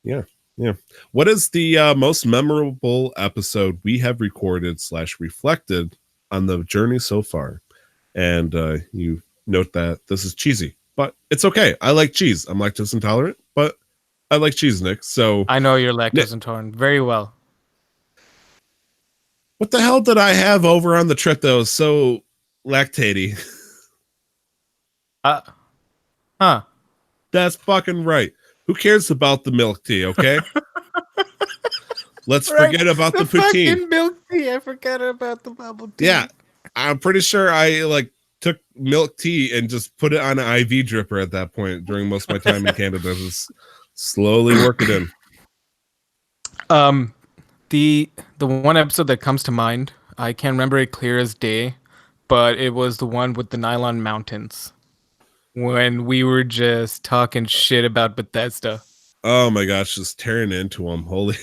yeah, yeah. What is the most memorable episode we have recorded / reflected on the journey so far? And you note that this is cheesy, but it's okay. I like cheese. I'm lactose intolerant, but I like cheese, Nick. So I know you're Nick, lactose intolerant very well. what the hell did I have over on the trip that was so lactatey? Uh, huh. That's fucking right. Who cares about the milk tea, okay? Let's forget about the poutine. Fucking milk tea. I forgot about the bubble tea. Yeah, I'm pretty sure I like took milk tea and just put it on an IV dripper at that point during most of my time in Canada. Just slowly work it in. The one episode that comes to mind, I can't remember it clear as day, but it was the one with the Nylon Mountains when we were just talking shit about Bethesda. Oh my gosh, just tearing into them. Holy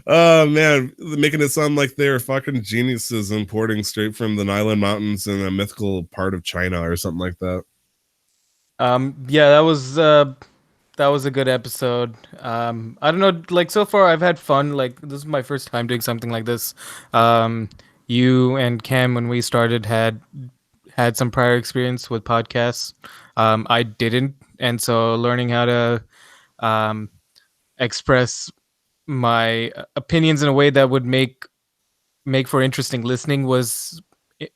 oh man, making it sound like they're fucking geniuses importing straight from the Nylon Mountains in a mythical part of China or something like that. Yeah, that was a good episode. I don't know, like so far I've had fun. Like this is my first time doing something like this. You and Cam, when we started, had some prior experience with podcasts. I didn't, and so learning how to express my opinions in a way that would make for interesting listening was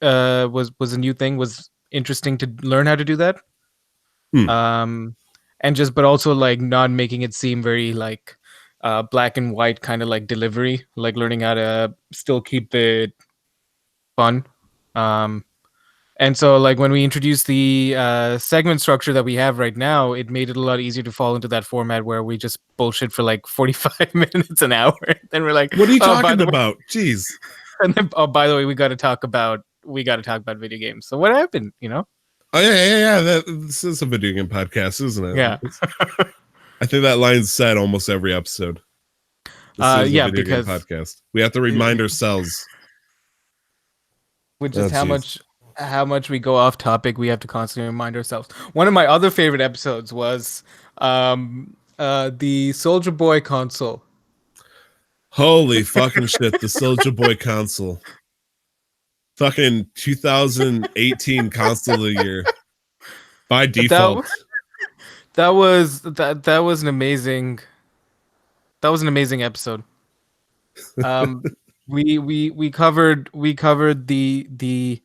a new thing. Was interesting to learn how to do that. Hmm. And just but also like not making it seem very like black and white kind of like delivery, like learning how to still keep it fun. And so like when we introduced the segment structure that we have right now, it made it a lot easier to fall into that format where we just bullshit for like 45 minutes an hour. Then we're like, what are you "Oh, by talking the way-" about? Jeez. And then, oh, by the way, we got to talk about video games. So what happened, you know? Oh yeah. This is a video game podcast, isn't it? Yeah. I think that line's said almost every episode. This is Yeah, a video game because podcast. We have to remind ourselves. which is how much we go off topic, we have to constantly remind ourselves. One of my other favorite episodes was the Soldier Boy console. Holy fucking shit, the Soldier Boy console. Fucking 2018 console of the year. By default. That was an amazing episode. We covered the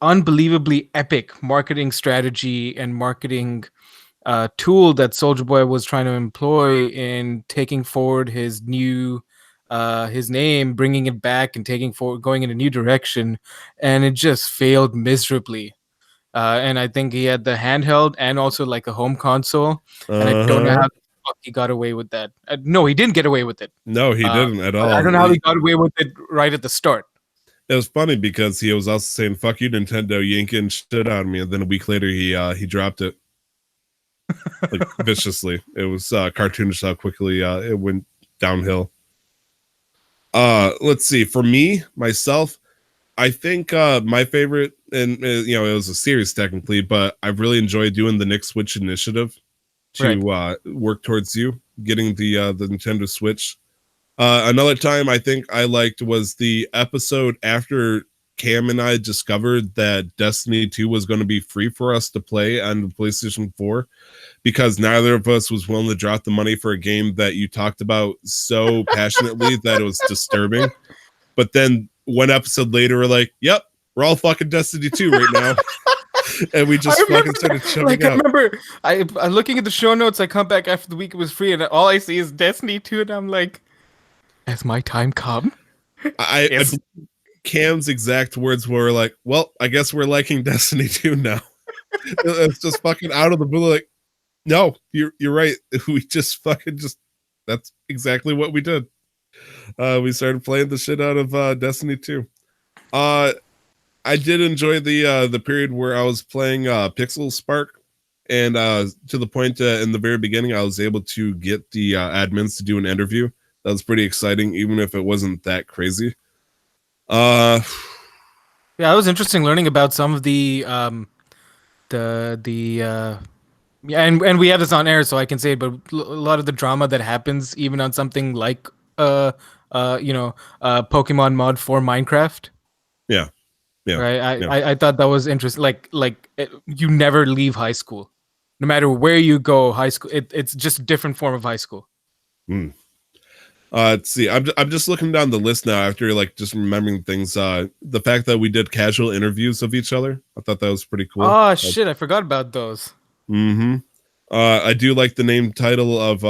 unbelievably epic marketing strategy and marketing tool that Soldier Boy was trying to employ in taking forward his new his name, bringing it back and going in a new direction, and it just failed miserably. And I think he had the handheld and also like a home console, and I don't know how the fuck he got away with that. No, he didn't get away with it. No, he didn't at all. I don't know how he got away with it right at the start. It was funny because he was also saying "fuck you, Nintendo, yanking shit out of me," and then a week later he dropped it like viciously. It was cartoonish how quickly it went downhill. Let's see. For me, myself, I think my favorite, and it was a series technically, but I've really enjoyed doing the Nick Switch initiative to work towards you getting the Nintendo Switch. Another time I think I liked was the episode after Cam and I discovered that Destiny 2 was going to be free for us to play on the PlayStation 4, because neither of us was willing to drop the money for a game that you talked about so passionately that it was disturbing. But then one episode later, we're like, yep, we're all fucking Destiny 2 right now. And we just fucking started showing up. I remember I'm looking at the show notes. I come back after the week it was free, and all I see is Destiny 2, and I'm like, has my time come? I Cam's exact words were like, well, I guess we're liking Destiny 2 now. It's just fucking out of the blue, like, no, you're right. We just that's exactly what we did. We started playing the shit out of Destiny 2. I did enjoy the period where I was playing Pixel Spark, and to the point in the very beginning, I was able to get the admins to do an interview That was pretty exciting, even if it wasn't that crazy. Uh, Yeah, it was interesting learning about some of the yeah, and we have this on air, so I can say it, but a lot of the drama that happens even on something like uh you know Pokemon mod for Minecraft, yeah, yeah, right? yeah. I thought that was interesting. You never leave high school, no matter where you go. High school, it's just a different form of high school. Mm. Let's see. I'm just looking down the list now after like just remembering things. The fact that we did casual interviews of each other, I thought that was pretty cool. Oh shit, I forgot about those. Mm-hmm. I do like the name title of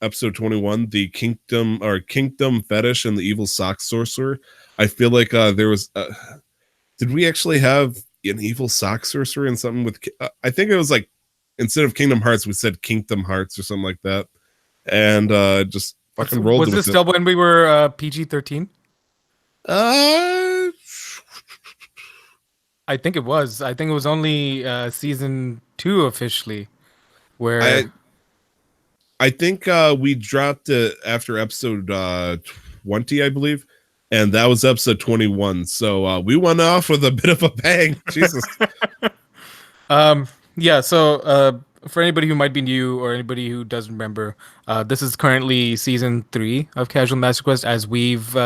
episode 21, the Kingdom Fetish and the Evil Sock Sorcerer. I feel like there was. Did we actually have an evil sock sorcerer in something with? I think it was like instead of Kingdom Hearts, we said Kingdom Hearts or something like that, and just fucking rolled Was with this it. still when we were PG-13? Uh, I think it was. I think it was only season 2 officially, I where I think we dropped it after episode 20, I believe, and that was episode 21. So we went off with a bit of a bang. Jesus. yeah. So for anybody who might be new or anybody who doesn't remember, this is currently season 3 of Casual Master Quest, as we've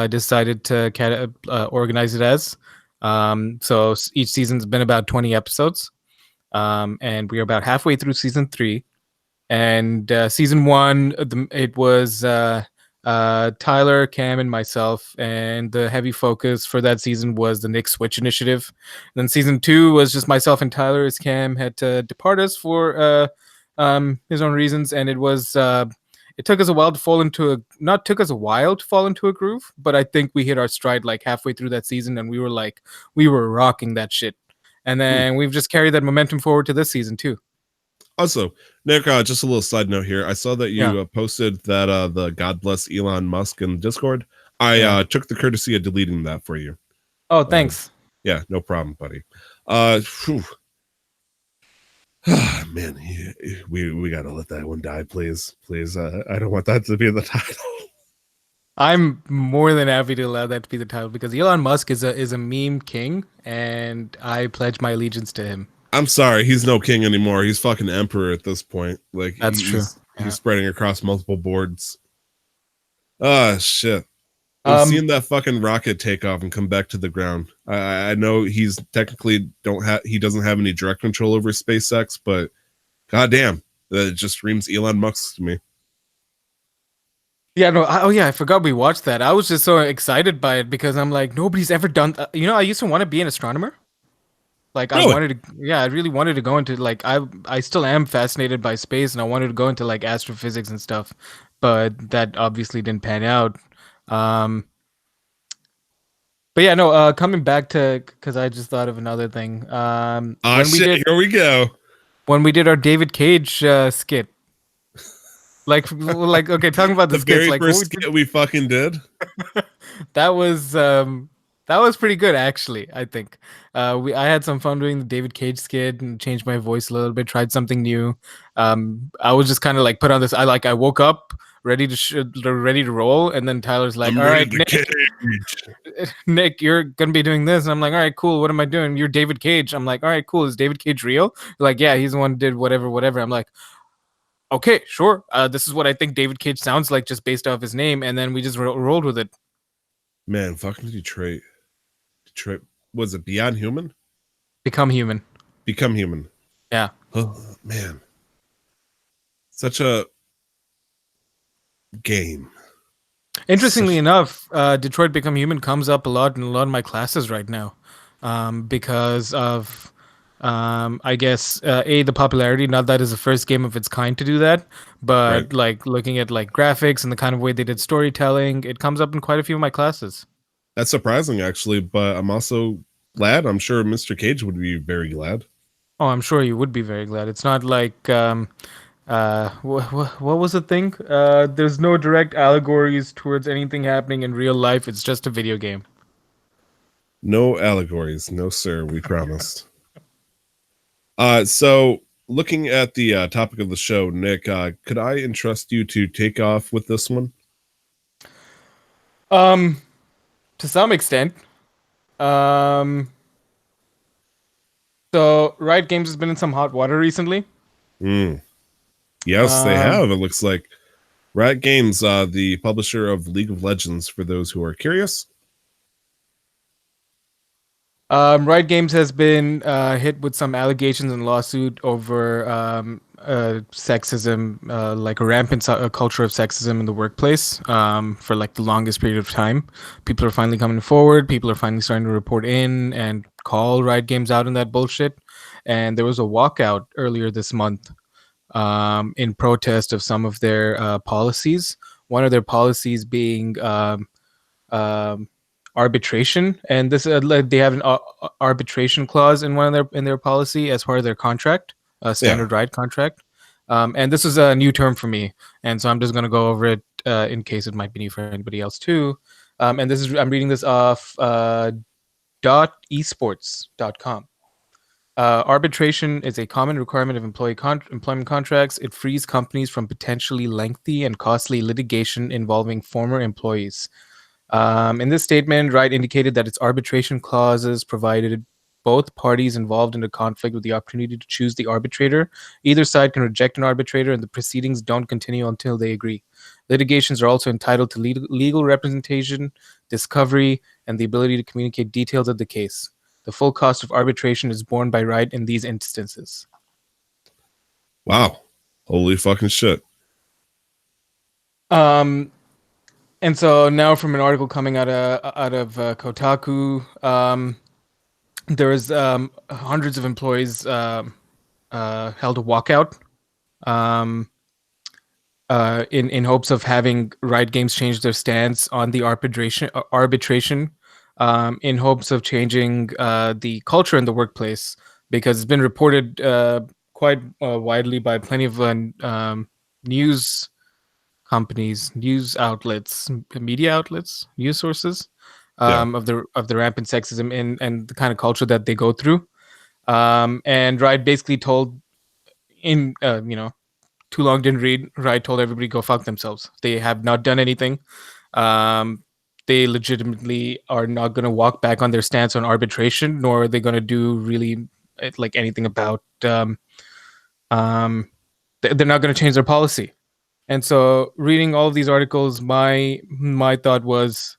decided to organize it as. So each season's been about 20 episodes, and we are about halfway through season 3. And season 1, it was Tyler, Cam, and myself, and the heavy focus for that season was the Nick Switch initiative. And then season 2 was just myself and Tyler, as Cam had to depart us for his own reasons, and it took us a while to fall into a not took us a while to fall into a groove, but I think we hit our stride like halfway through that season, and we were rocking that shit. And then we've just carried that momentum forward to this season too. Also, Nick, just a little side note here. I saw that Yeah. you posted that the God bless Elon Musk in Discord. I Yeah. took the courtesy of deleting that for you. Oh, thanks. Yeah, no problem, buddy. Man, we gotta let that one die, please, please. I don't want that to be the title. I'm more than happy to allow that to be the title because Elon Musk is a meme king, and I pledge my allegiance to him. I'm sorry, he's no king anymore. He's fucking emperor at this point. Like That's true. He's spreading across multiple boards. Ah, shit. Seeing that fucking rocket take off and come back to the ground. I know he's technically he doesn't have any direct control over SpaceX, but goddamn, that just screams Elon Musk to me. Yeah, no. I forgot we watched that. I was just so excited by it because I'm like, nobody's ever done. I used to want to be an astronomer. Like Really? I really wanted to go into like I still am fascinated by space, and I wanted to go into like astrophysics and stuff, but that obviously didn't pan out. Um, but yeah, no. Coming back to because I just thought of another thing. Here we go. When we did our David Cage skit, like okay, talking about the The skits, very like first skit we fucking did. that was pretty good actually. I think I had some fun doing the David Cage skit and changed my voice a little bit, tried something new. I was just kind of like put on this. I woke up ready to roll, and then Tyler's like, I'm "All ready right, to Nick, cage." Nick, you're gonna be doing this," and I'm like, "All right, cool. What am I doing? You're David Cage." I'm like, "All right, cool. Is David Cage real?" Like, yeah, he's the one who did whatever. I'm like, okay, sure. This is what I think David Cage sounds like just based off his name, and then we just rolled with it. Man, fucking Detroit. Detroit was it Beyond Human? Become human. Become Human. Yeah. Oh man, such a game. Interestingly enough, Detroit Become Human comes up a lot in a lot of my classes right now, because of, I guess, the popularity. Not that it's the first game of its kind to do that, but Right. like looking at like graphics and the kind of way they did storytelling, it comes up in quite a few of my classes. That's surprising, actually, but I'm also glad. I'm sure Mr. Cage would be very glad. Oh, I'm sure you would be very glad. It's not like what was the thing? There's no direct allegories towards anything happening in real life. It's just a video game. No allegories, no sir. We promised. So looking at the topic of the show, Nick, could I entrust you to take off with this one? Um, to some extent. Um, so Riot Games has been in some hot water recently. Mm. Yes, they Um, have. It looks like Riot Games, the publisher of League of Legends, for those who are curious. Riot Games has been hit with some allegations and lawsuit over sexism, like a rampant culture of sexism in the workplace for like the longest period of time. People are finally coming forward. People are finally starting to report in and call Riot Games out on that bullshit. And there was a walkout earlier this month in protest of some of their policies. One of their policies being um, arbitration, and this like, they have an arbitration clause in one of their policy as part of their contract, a Yeah. standard ride contract. And this is a new term for me, and so I'm just gonna go over it in case it might be new for anybody else too. And this is I'm reading this off .esports.com. Arbitration is a common requirement of employment contracts. It frees companies from potentially lengthy and costly litigation involving former employees. In this statement, Wright indicated that its arbitration clauses provided both parties involved in a conflict with the opportunity to choose the arbitrator. Either side can reject an arbitrator, and the proceedings don't continue until they agree. Litigations are also entitled to legal representation, discovery, and the ability to communicate details of the case. The full cost of arbitration is borne by Wright in these instances. Wow. Holy fucking shit. Um, and so now, from an article coming out of Kotaku, there was hundreds of employees held a walkout um, in hopes of having Riot Games change their stance on the arbitration in hopes of changing the culture in the workplace, because it's been reported quite widely by plenty of news companies, news outlets, media outlets, news sources Yeah. of the rampant sexism and the kind of culture that they go through. And Riot basically told in too long didn't read. Riot told everybody go fuck themselves. They have not done anything. Um, they legitimately are not going to walk back on their stance on arbitration, nor are they going to do really like anything about. Um, they're not going to change their policy. And so, reading all of these articles, my thought was,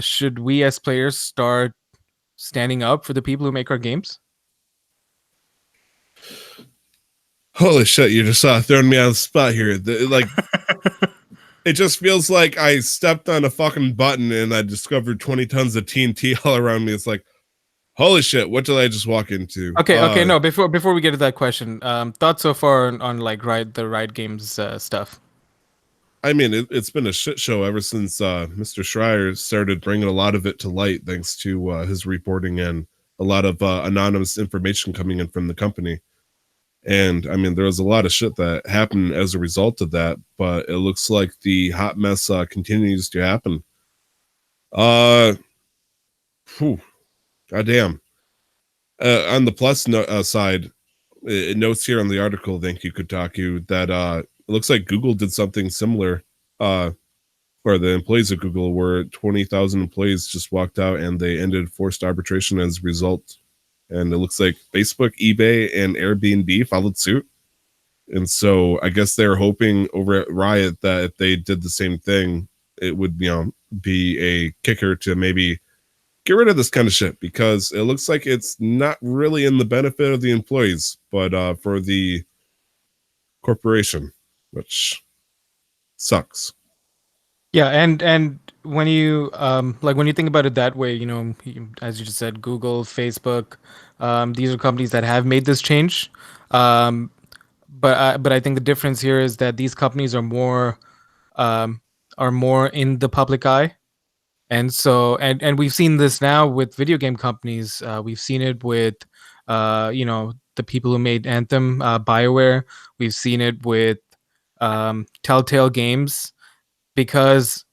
should we as players start standing up for the people who make our games? Holy shit, you just throwing me on the spot here. Like, it just feels like I stepped on a fucking button and I discovered 20 tons of TNT all around me. It's like, holy shit, what did I just walk into? Okay. No, before we get to that question, thoughts so far on like the Riot Games stuff. I mean, it's been a shit show ever since Mr. Schreier started bringing a lot of it to light, thanks to his reporting and a lot of anonymous information coming in from the company. And I mean, there was a lot of shit that happened as a result of that, but it looks like the hot mess continues to happen. Whew, goddamn. On the plus side, it notes here on the article, thank you, Kotaku, that it looks like Google did something similar, or the employees of Google, where 20,000 employees just walked out and they ended forced arbitration as a result. And it looks like Facebook, eBay, and Airbnb followed suit. And so I guess they're hoping over at Riot that if they did the same thing, it would, be a kicker to maybe get rid of this kind of shit, because it looks like it's not really in the benefit of the employees, but for the corporation, which sucks. Yeah, and when you when you think about it that way, as you just said, Google, Facebook, these are companies that have made this change. Um, but I think the difference here is that these companies um, are more in the public eye. And so, and we've seen this now with video game companies. We've seen it with, the people who made Anthem, BioWare. We've seen it with Telltale Games, because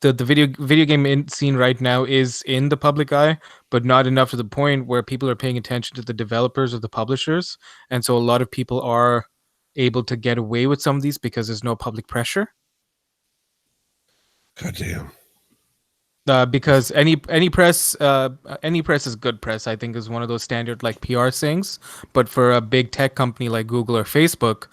the video game scene right now is in the public eye, but not enough to the point where people are paying attention to the developers or the publishers. And so, a lot of people are able to get away with some of these because there's no public pressure. God damn. Because any press is good press. I think is one of those standard like PR things. But for a big tech company like Google or Facebook,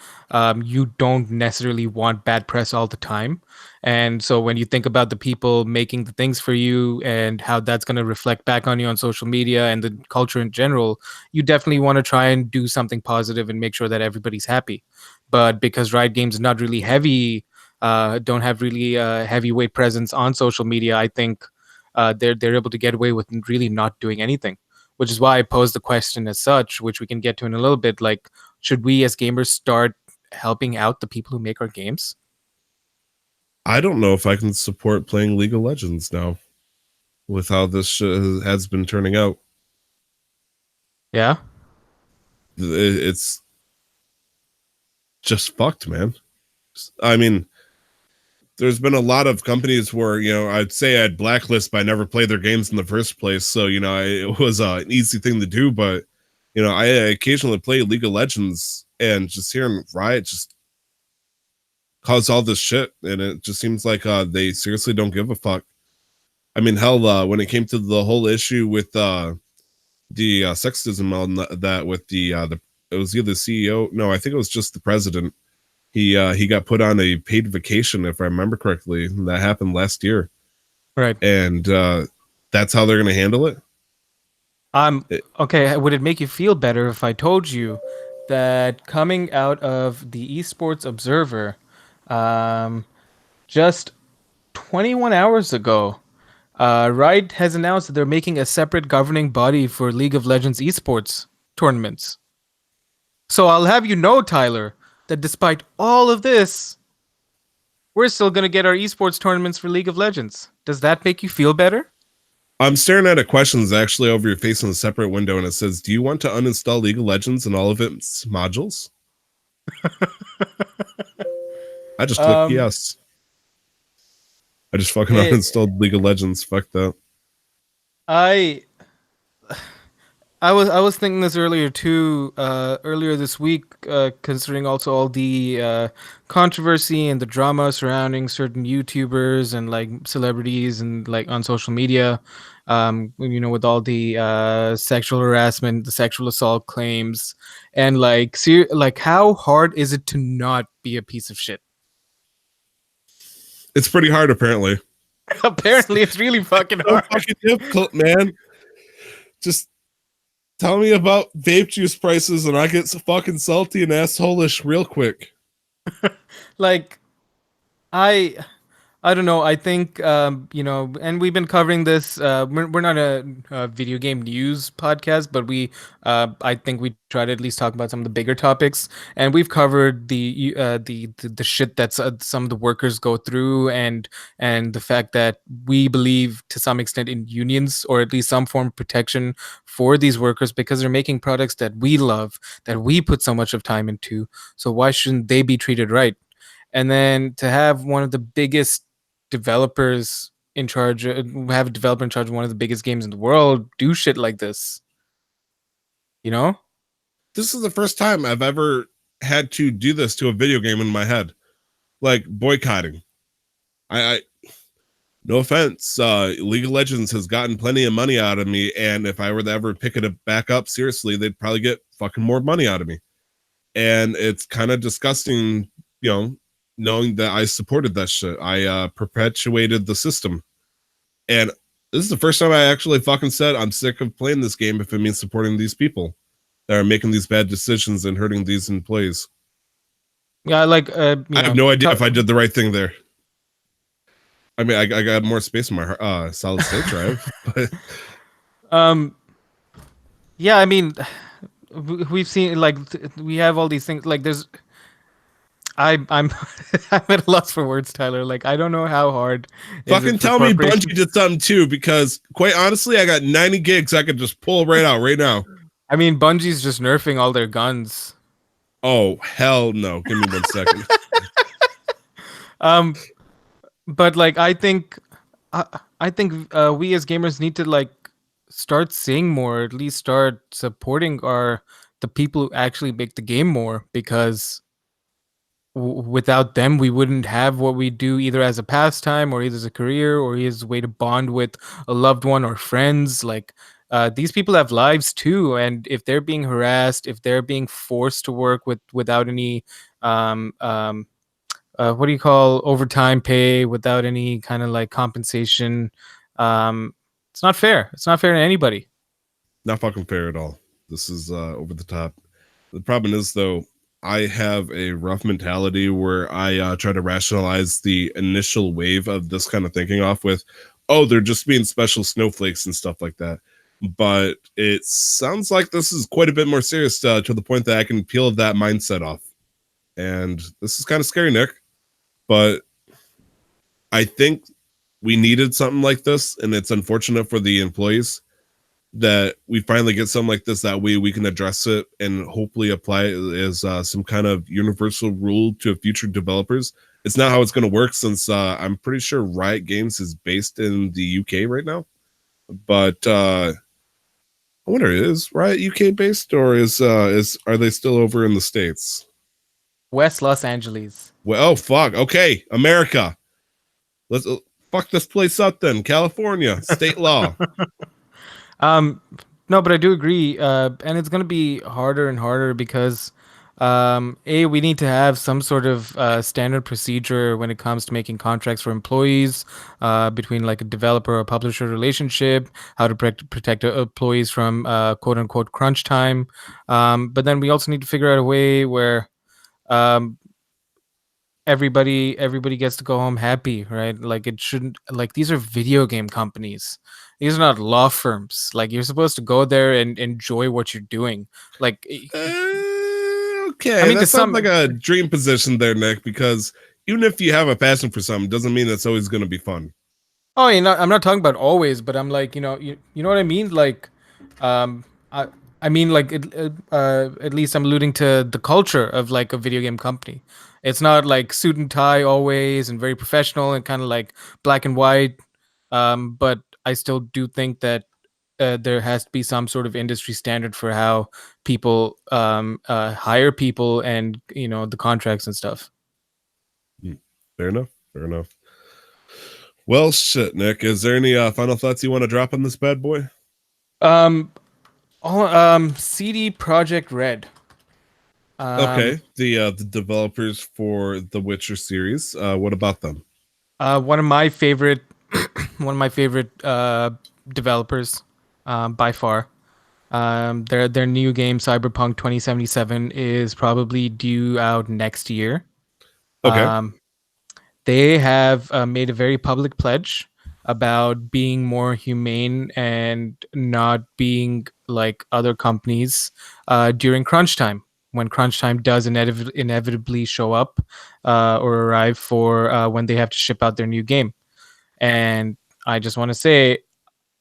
you don't necessarily want bad press all the time. And so when you think about the people making the things for you and how that's going to reflect back on you on social media and the culture in general, you definitely want to try and do something positive and make sure that everybody's happy. But because Riot Games is not really heavy, don't have really heavyweight presence on social media, I think they're able to get away with really not doing anything. Which is why I posed the question as such, which we can get to in a little bit. Like, should we as gamers start helping out the people who make our games? I don't know if I can support playing League of Legends now with how this has been turning out. Yeah. It's just fucked, man. I mean, there's been a lot of companies where, I'd say I'd blacklist, but I never played their games in the first place. So, it was an easy thing to do. But, I occasionally play League of Legends, and just hearing Riot just cause all this shit. And it just seems like they seriously don't give a fuck. I mean, hell, when it came to the whole issue with the sexism on that with it was either the CEO. No, I think it was just the president. He got put on a paid vacation, if I remember correctly. That happened last year, Right. and that's how they're going to handle it. Okay. Would it make you feel better if I told you that coming out of the Esports Observer, um, just 21 hours ago, Riot has announced that they're making a separate governing body for League of Legends esports tournaments. So I'll have you know, Tyler, that despite all of this, we're still going to get our esports tournaments for League of Legends. Does that make you feel better? I'm staring at a questions actually over your face in a separate window, and it says, "Do you want to uninstall League of Legends and all of its modules?" I just clicked yes. I just fucking uninstalled League of Legends. Fuck that. I was thinking this earlier too, earlier this week, considering also all the controversy and the drama surrounding certain YouTubers and like celebrities and like on social media, with all the sexual harassment, the sexual assault claims, and like how hard is it to not be a piece of shit? It's pretty hard, apparently. Apparently, it's really fucking hard. Fucking difficult, man. Just tell me about vape juice prices, and I get fucking salty and assholish real quick. Like, I don't know. I think and we've been covering this. We're not a video game news podcast, but I think we try to at least talk about some of the bigger topics. And we've covered the shit that some of the workers go through, and the fact that we believe to some extent in unions or at least some form of protection for these workers because they're making products that we love, that we put so much of time into. So why shouldn't they be treated right? And then to have one of the biggest developers in charge, have a developer in charge of one of the biggest games in the world do shit like this, This is the first time I've ever had to do this to a video game in my head, like boycotting. I no offense, League of Legends has gotten plenty of money out of me, and if I were to ever pick it back up seriously, they'd probably get fucking more money out of me. And it's kind of disgusting, knowing that I supported that shit. I perpetuated the system. And this is the first time I actually fucking said I'm sick of playing this game if it means supporting these people that are making these bad decisions and hurting these employees. Yeah, like I have no idea if I did the right thing there. I mean, I got more space in my solid state drive. But yeah, I mean, we've seen like we have all these things. Like there's I'm I'm at a loss for words, Tyler. Like I don't know how hard. Fucking tell me Bungie did something too, because quite honestly, I got 90 gigs I could just pull right out right now. I mean, Bungie's just nerfing all their guns. Oh hell no! Give me 1 second. But like I think we as gamers need to like start saying more, at least start supporting the people who actually make the game more, because without them, we wouldn't have what we do either as a pastime or either as a career or as a way to bond with a loved one or friends. Like these people have lives too, and if they're being harassed, if they're being forced to work without any um, um, what do you call overtime pay, without any kind of like compensation, um, it's not fair. It's not fair to anybody. Not fucking fair at all. This is over the top. The problem is though, I have a rough mentality where I try to rationalize the initial wave of this kind of thinking off with, oh, they're just being special snowflakes and stuff like that. But it sounds like this is quite a bit more serious to the point that I can peel that mindset off. And this is kind of scary, Nick. But I think we needed something like this, and it's unfortunate for the employees that we finally get something like this. That way we can address it and hopefully apply it as some kind of universal rule to future developers. It's not how it's going to work, since I'm pretty sure Riot Games is based in the UK right now. But I wonder, is Riot UK based, or is are they still over in the States? West Los Angeles. Well, oh fuck. Okay, America. Let's fuck this place up then. California, state law. Um, no, but I do agree. And it's going to be harder and harder because, we need to have some sort of standard procedure when it comes to making contracts for employees, between like a developer or publisher relationship, how to protect employees from quote unquote crunch time. But then we also need to figure out a way where, um, everybody gets to go home happy, right? Like it shouldn't, like these are video game companies, these are not law firms. Like you're supposed to go there and enjoy what you're doing. Like Okay, I mean, to that sounds some, like a dream position there, Nick, because even if you have a passion for something, doesn't mean that's always going to be fun. oh, I'm not talking about always, but I'm like, you know what I mean? Like, um, I mean, like, at least I'm alluding to the culture of like a video game company. It's not like suit and tie always and very professional and kind of like black and white. But I still do think that there has to be some sort of industry standard for how people hire people and the contracts and stuff. Hmm. Fair enough. Fair enough. Well, shit, Nick. Is there any final thoughts you want to drop on this bad boy? Um, CD Project Red. Um, Okay, the developers for the Witcher series. What about them? one of my favorite, one of my favorite developers, by far. Their new game Cyberpunk 2077 is probably due out next year. Okay. Um, they have made a very public pledge about being more humane and not being like other companies during crunch time. When crunch time does inevitably show up or arrive for when they have to ship out their new game. And I just want to say,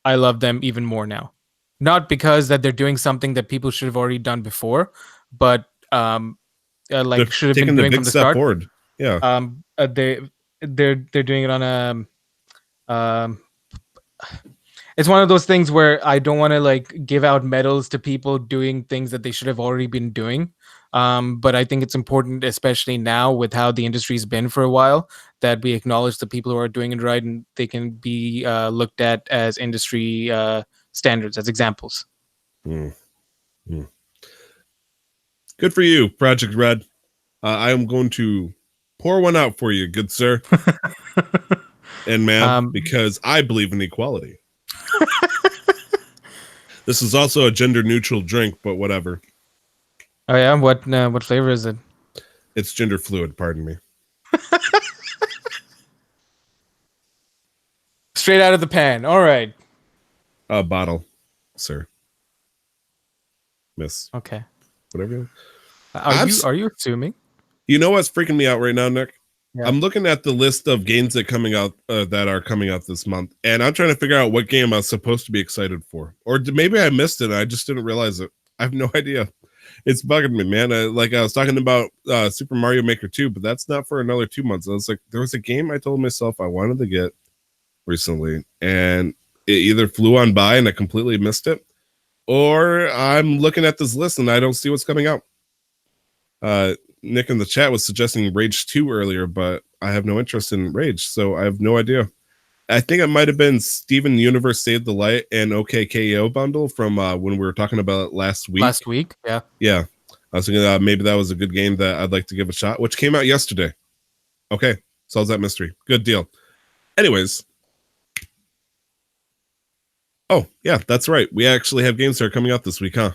I love them even more now. Not because that they're doing something that people should have already done before, but They're like should have been taking the doing big from the step start. forward. Yeah. They're doing it on a um it's one of those things where I don't want to like give out medals to people doing things that they should have already been doing. But I think it's important, especially now with how the industry's been for a while, that we acknowledge the people who are doing it right and they can be looked at as industry standards, as examples. Hmm. Hmm. Good for you, Project Red. I am going to pour one out for you, good sir and ma'am, Um, because I believe in equality. This is also a gender neutral drink, but whatever. oh yeah, what flavor is it? It's gender fluid, pardon me. Straight out of the pan. All right. A bottle, sir. Miss. Okay. Whatever. Are I've, you assuming? you know what's freaking me out right now, Nick? Yeah. I'm looking at the list of games that are coming out this month, and I'm trying to figure out what game I was supposed to be excited for, or maybe I missed it. I just didn't realize it. I have no idea. It's bugging me, man. Like I was talking about Super Mario Maker 2, but that's not for another 2 months. I was like, there was a game I told myself I wanted to get recently, and it either flew on by and I completely missed it, or I'm looking at this list and I don't see what's coming out. Nick in the chat was suggesting Rage 2 earlier, but I have no interest in Rage, so I have no idea. I think it might have been Steven Universe Saved the Light and OKKO bundle from when we were talking about it last week. Last week, yeah. Yeah. I was thinking maybe that was a good game that I'd like to give a shot, which came out yesterday. Okay. Solves that mystery. Good deal. Anyways. Oh, yeah, that's right. We actually have games that are coming out this week, huh?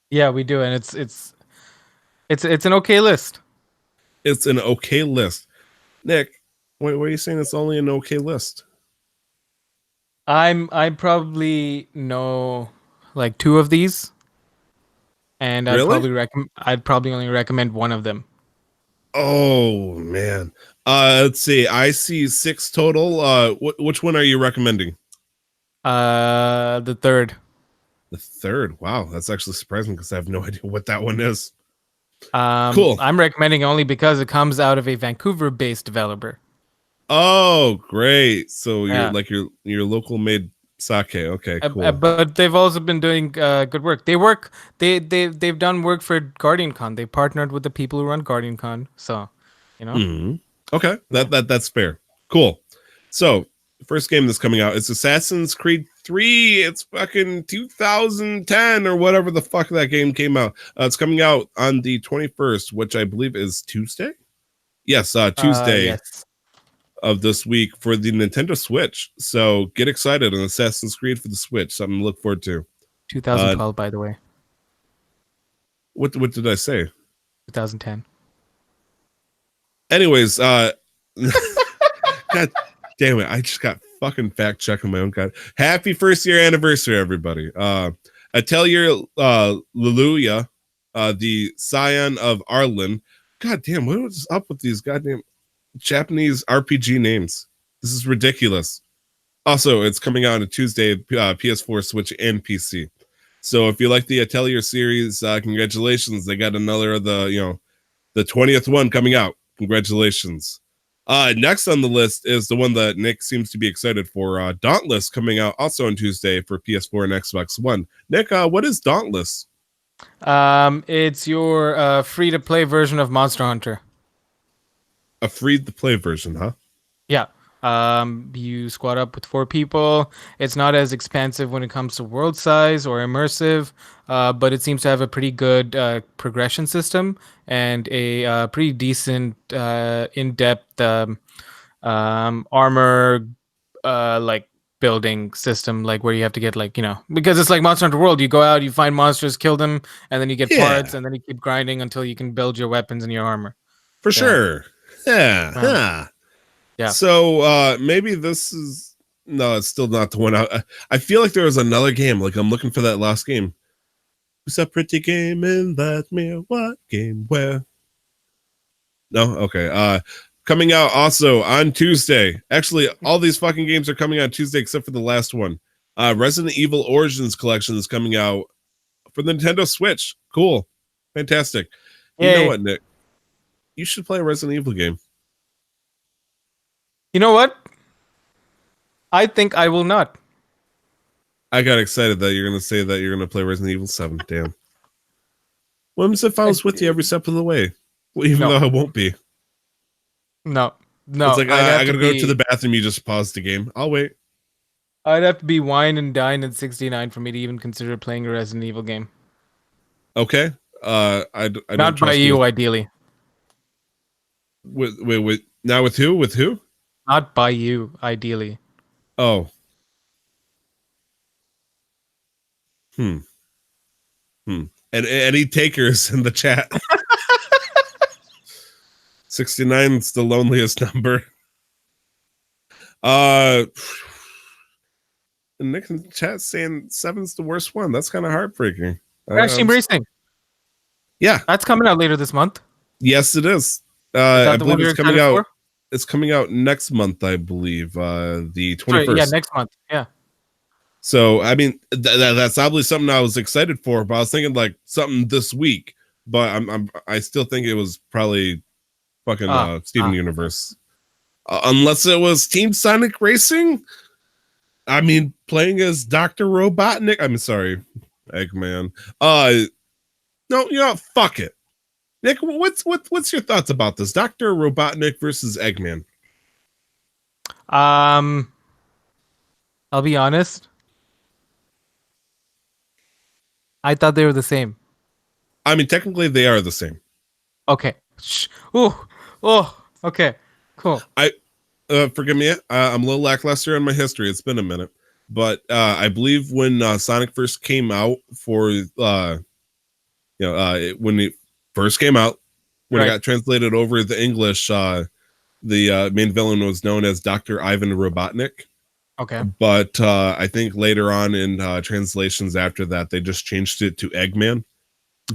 Yeah, we do, and it's an okay list. It's an okay list. Nick, why are you saying it's only an okay list? I probably know like 2 of these, and Really? I'd probably only recommend one of them. Oh man. Let's see. I see 6 total. Which one are you recommending? The third. The third. Wow, that's actually surprising because I have no idea what that one is. Cool. I'm recommending only because it comes out of a Vancouver-based developer. Oh, great. So you're Yeah. like your local made sake. Okay, cool. But they've also been doing good work. They've done work for Guardian Con. They partnered with the people who run Guardian Con. So, you know. Mhm. Okay, that's fair. Cool. So the first game that's coming out is Assassin's Creed 3. It's fucking 2010 or whatever the fuck that game came out. It's coming out on the 21st, which I believe is Tuesday. Yes, Tuesday Yes. of this week for the Nintendo Switch. So get excited on Assassin's Creed for the Switch. Something to look forward to. 2012, by the way. What did I say? 2010. Anyways, God damn it, I just got fucking fact checking my own god. Happy first year anniversary, everybody. Atelier Leluya, the scion of Arlen. God damn, what is up with these goddamn Japanese RPG names? This is ridiculous. Also, it's coming out on Tuesday, PS4, Switch, and PC. So if you like the Atelier series, congratulations. They got another of the 20th one coming out. Congratulations. Next on the list is the one that Nick seems to be excited for. Dauntless coming out also on Tuesday for PS4 and Xbox One. Nick, what is Dauntless? It's your free-to-play version of Monster Hunter. A free-to-play version, huh? Yeah. You squad up with 4 people. It's not as expansive when it comes to world size or immersive, but it seems to have a pretty good progression system and a pretty decent in-depth armor like building system, like where you have to get because it's like Monster Hunter World. You go out, you find monsters, kill them, and then you get parts, and then you keep grinding until you can build your weapons and your armor. For sure. Yeah. Huh. Yeah. So maybe this is it's still not the one. I feel like there was another game. Like I'm looking for that last game. It's a pretty game in that mirror. What game? Where? No. Okay. Coming out also on Tuesday. Actually, all these fucking games are coming out Tuesday except for the last one. Resident Evil Origins Collection is coming out for the Nintendo Switch. Cool. Fantastic. You know what, Nick? You should play a Resident Evil game. You know what? I think I will not. I got excited that you're going to say that you're going to play Resident Evil 7. Damn. What if I was with you every step of the way? Well, even though I won't be. No. It's like, I got to go to the bathroom. You just pause the game. I'll wait. I'd have to be wine and dine at 69 for me to even consider playing a Resident Evil game. Okay. I not by you, ideally. With now with who? With who? Not by you, ideally. Oh. And any takers in the chat? 69 is the loneliest number. Nick in the chat saying 7's the worst one. That's kind of heartbreaking. Actually, Racing. Yeah, that's coming out later this month. Yes, it is. I believe it's coming out. For? It's coming out next month, I believe. The 21st. Sorry, yeah, next month. Yeah. So I mean, that's obviously something I was excited for, but I was thinking like something this week. But I still think it was probably fucking Steven Universe, unless it was Team Sonic Racing. I mean, playing as Dr. Robotnik. I'm sorry, Eggman. No, you know, fuck it. Nick, what's your thoughts about this? Dr. Robotnik versus Eggman. Um, I'll be honest. I thought they were the same. I mean, technically they are the same. Okay. Oh, oh. Okay. Cool. I forgive me, I'm a little lackluster in my history. It's been a minute, but I believe when Sonic first came out for when it first came out, when it Right. got translated over the English, the main villain was known as Dr. Ivan Robotnik. Okay. But I think later on in translations after that, they just changed it to Eggman.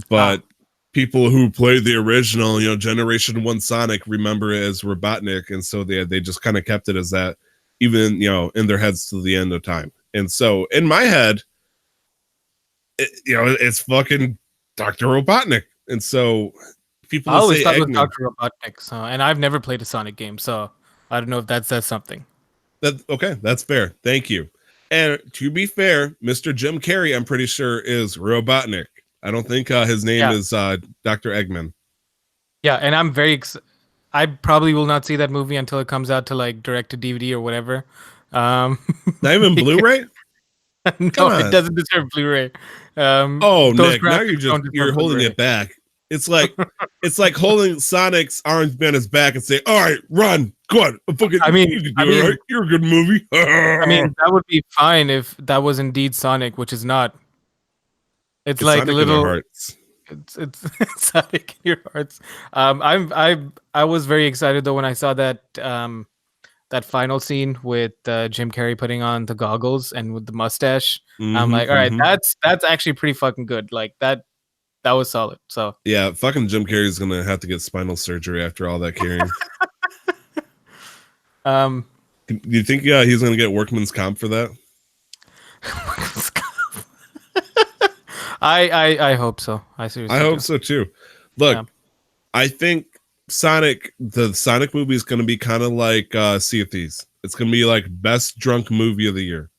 But people who played the original, Generation 1 Sonic remember it as Robotnik. And so they just kind of kept it as that, even, in their heads to the end of time. And so in my head, it's fucking Dr. Robotnik. And so people I will always say thought it was Eggman. Dr. Robotnik, so, and I've never played a Sonic game, so I don't know if that says something. Okay, that's fair. Thank you. And to be fair, Mr. Jim Carrey, I'm pretty sure, is Robotnik. I don't think his name Yeah. is Dr. Eggman. Yeah, and I'm very I probably will not see that movie until it comes out to like direct to DVD or whatever. Not even Blu-ray? No, Come it on. doesn't deserve Blu-ray. Oh, Those Nick, now graphics don't you're deserve holding Blu-ray. it back. It's like holding Sonic's arms behind his back and say, "All right, run, go on." I mean, you can do it, right? You're a good movie. I mean, that would be fine if that was indeed Sonic, which is not. It's like Sonic a in our little. hearts. It's Sonic in your hearts. I was very excited though when I saw that that final scene with Jim Carrey putting on the goggles and with the mustache. I'm like, all right, that's actually pretty fucking good. Like that was solid. So Yeah, fucking Jim Carrey's gonna have to get spinal surgery after all that carrying. um Do you think he's gonna get workman's comp for that? I hope so. I seriously I hope do. so too. Look, Yeah. I think the Sonic movie is going to be kind of like Sea of Thieves. It's going to be like best drunk movie of the year.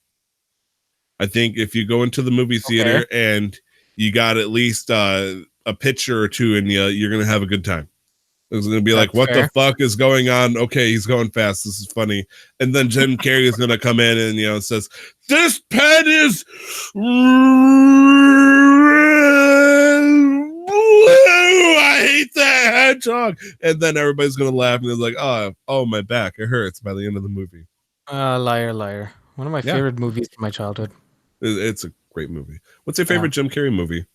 I think if you go into the movie theater and you got at least a picture or two, and you're going to have a good time. It's going to be like, what the fuck is going on? Okay, he's going fast. This is funny. And then Jim Carrey is going to come in and says, "This pen is I hate that hedgehog." And then everybody's gonna laugh and it's like, oh, my back, it hurts by the end of the movie. Liar, liar. One of my favorite movies from my childhood. It's a great movie. What's your favorite Jim Carrey movie?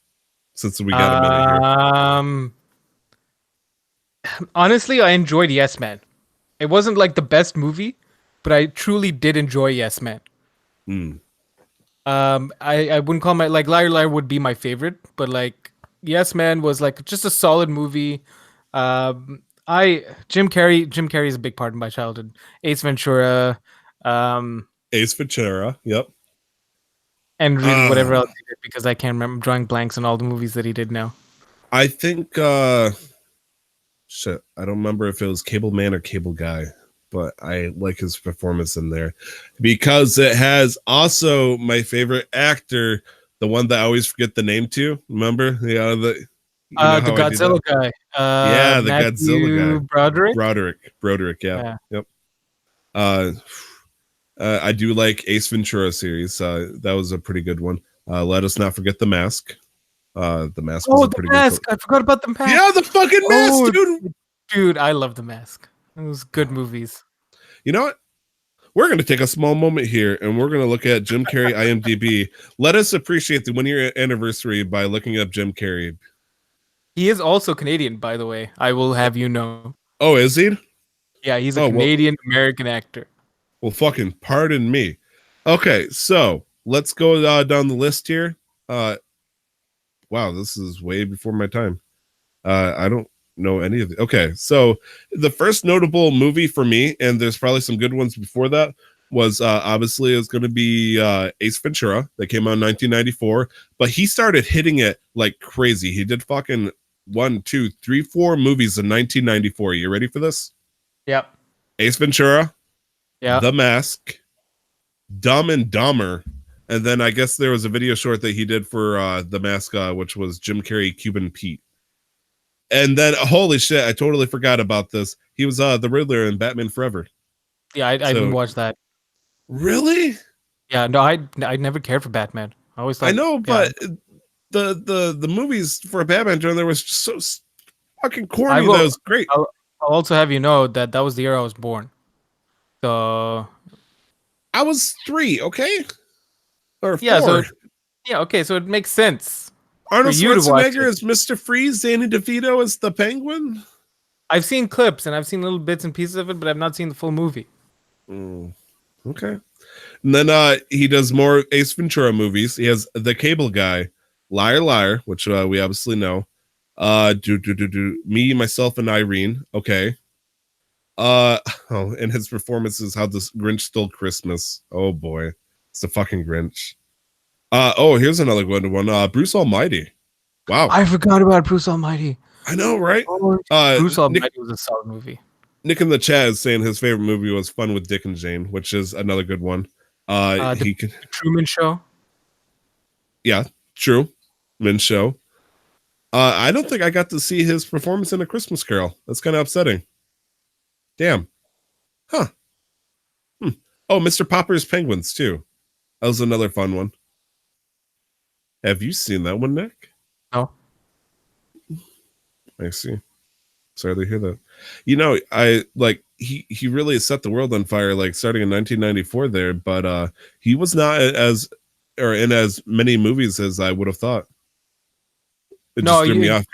Since we got a minute here. Honestly, I enjoyed Yes Man. It wasn't like the best movie, but I truly did enjoy Yes Man. I wouldn't call my like Liar Liar would be my favorite, but like Yes Man was like just a solid movie. Jim Carrey is a big part of my childhood. Ace Ventura, yep. And really whatever else he did, because I can't remember. I'm drawing blanks on all the movies that he did now. I think shit, I don't remember if it was Cable Man or Cable Guy, but I like his performance in there because it has also my favorite actor, the one that I always forget the name to. Remember? The Godzilla guy. Yeah, the Matthew Godzilla guy. Broderick, yeah. Yep. I do like Ace Ventura series. That was a pretty good one. Let us not forget The Mask. The Mask was a pretty good. I forgot about The Mask. Yeah, the fucking Mask, dude. Dude, I love The Mask. It was good movies. You know what? We're going to take a small moment here and we're going to look at Jim Carrey IMDb. Let us appreciate the 1-year anniversary by looking up Jim Carrey. He is also Canadian, by the way. I will have you know. Oh, is he? Yeah, he's a Canadian-American actor. Well, fucking pardon me. Okay, so let's go down the list here. Wow, this is way before my time. I don't know any of it. Okay, so the first notable movie for me, and there's probably some good ones before that, was obviously it's going to be Ace Ventura that came out in 1994. But he started hitting it like crazy. He did fucking 1, 2, 3, 4 movies in 1994. You ready for this? Yep. Ace Ventura. Yeah. The Mask. Dumb and Dumber. And then I guess there was a video short that he did for The Mask, which was Jim Carrey, Cuban Pete. And then holy shit, I totally forgot about this. He was the Riddler in Batman Forever. Yeah, I didn't So watch that. really, Yeah, no, I never cared for Batman. I always I thought, know, yeah, but the movies for Batman during there was just so fucking I corny. That will. was great. I'll also have you know that that was the year I was born. So I was 3, okay, or yeah, 4. so yeah, okay, so it makes sense for Arnold you to watch Schwarzenegger it. as Mr. Freeze, Danny DeVito as the Penguin. I've seen clips and I've seen little bits and pieces of it, but I've not seen the full movie. Mm, okay. And then he does more Ace Ventura movies. He has The Cable Guy, Liar Liar, which we obviously know. Do Me, Myself, and Irene. Okay. Oh, and his performances, How the Grinch Stole Christmas. Oh boy, it's the fucking Grinch. Oh, here's another good one. Bruce Almighty. Wow, I forgot about Bruce Almighty. I know, right? Oh, Bruce Nick, Almighty was a solid movie. Nick in the chat is saying his favorite movie was Fun with Dick and Jane, which is another good one. The Truman Show. Yeah, true. Min Show. I don't think I got to see his performance in A Christmas Carol. That's kind of upsetting. Damn. Huh. Oh, Mr. Popper's Penguins too. That was another fun one. Have you seen that one, Nick? No. I see. Sorry to hear that. You know, I like he really set the world on fire, like starting in 1994 there, but he was not as or in as many movies as I would have thought. It No, just threw me off.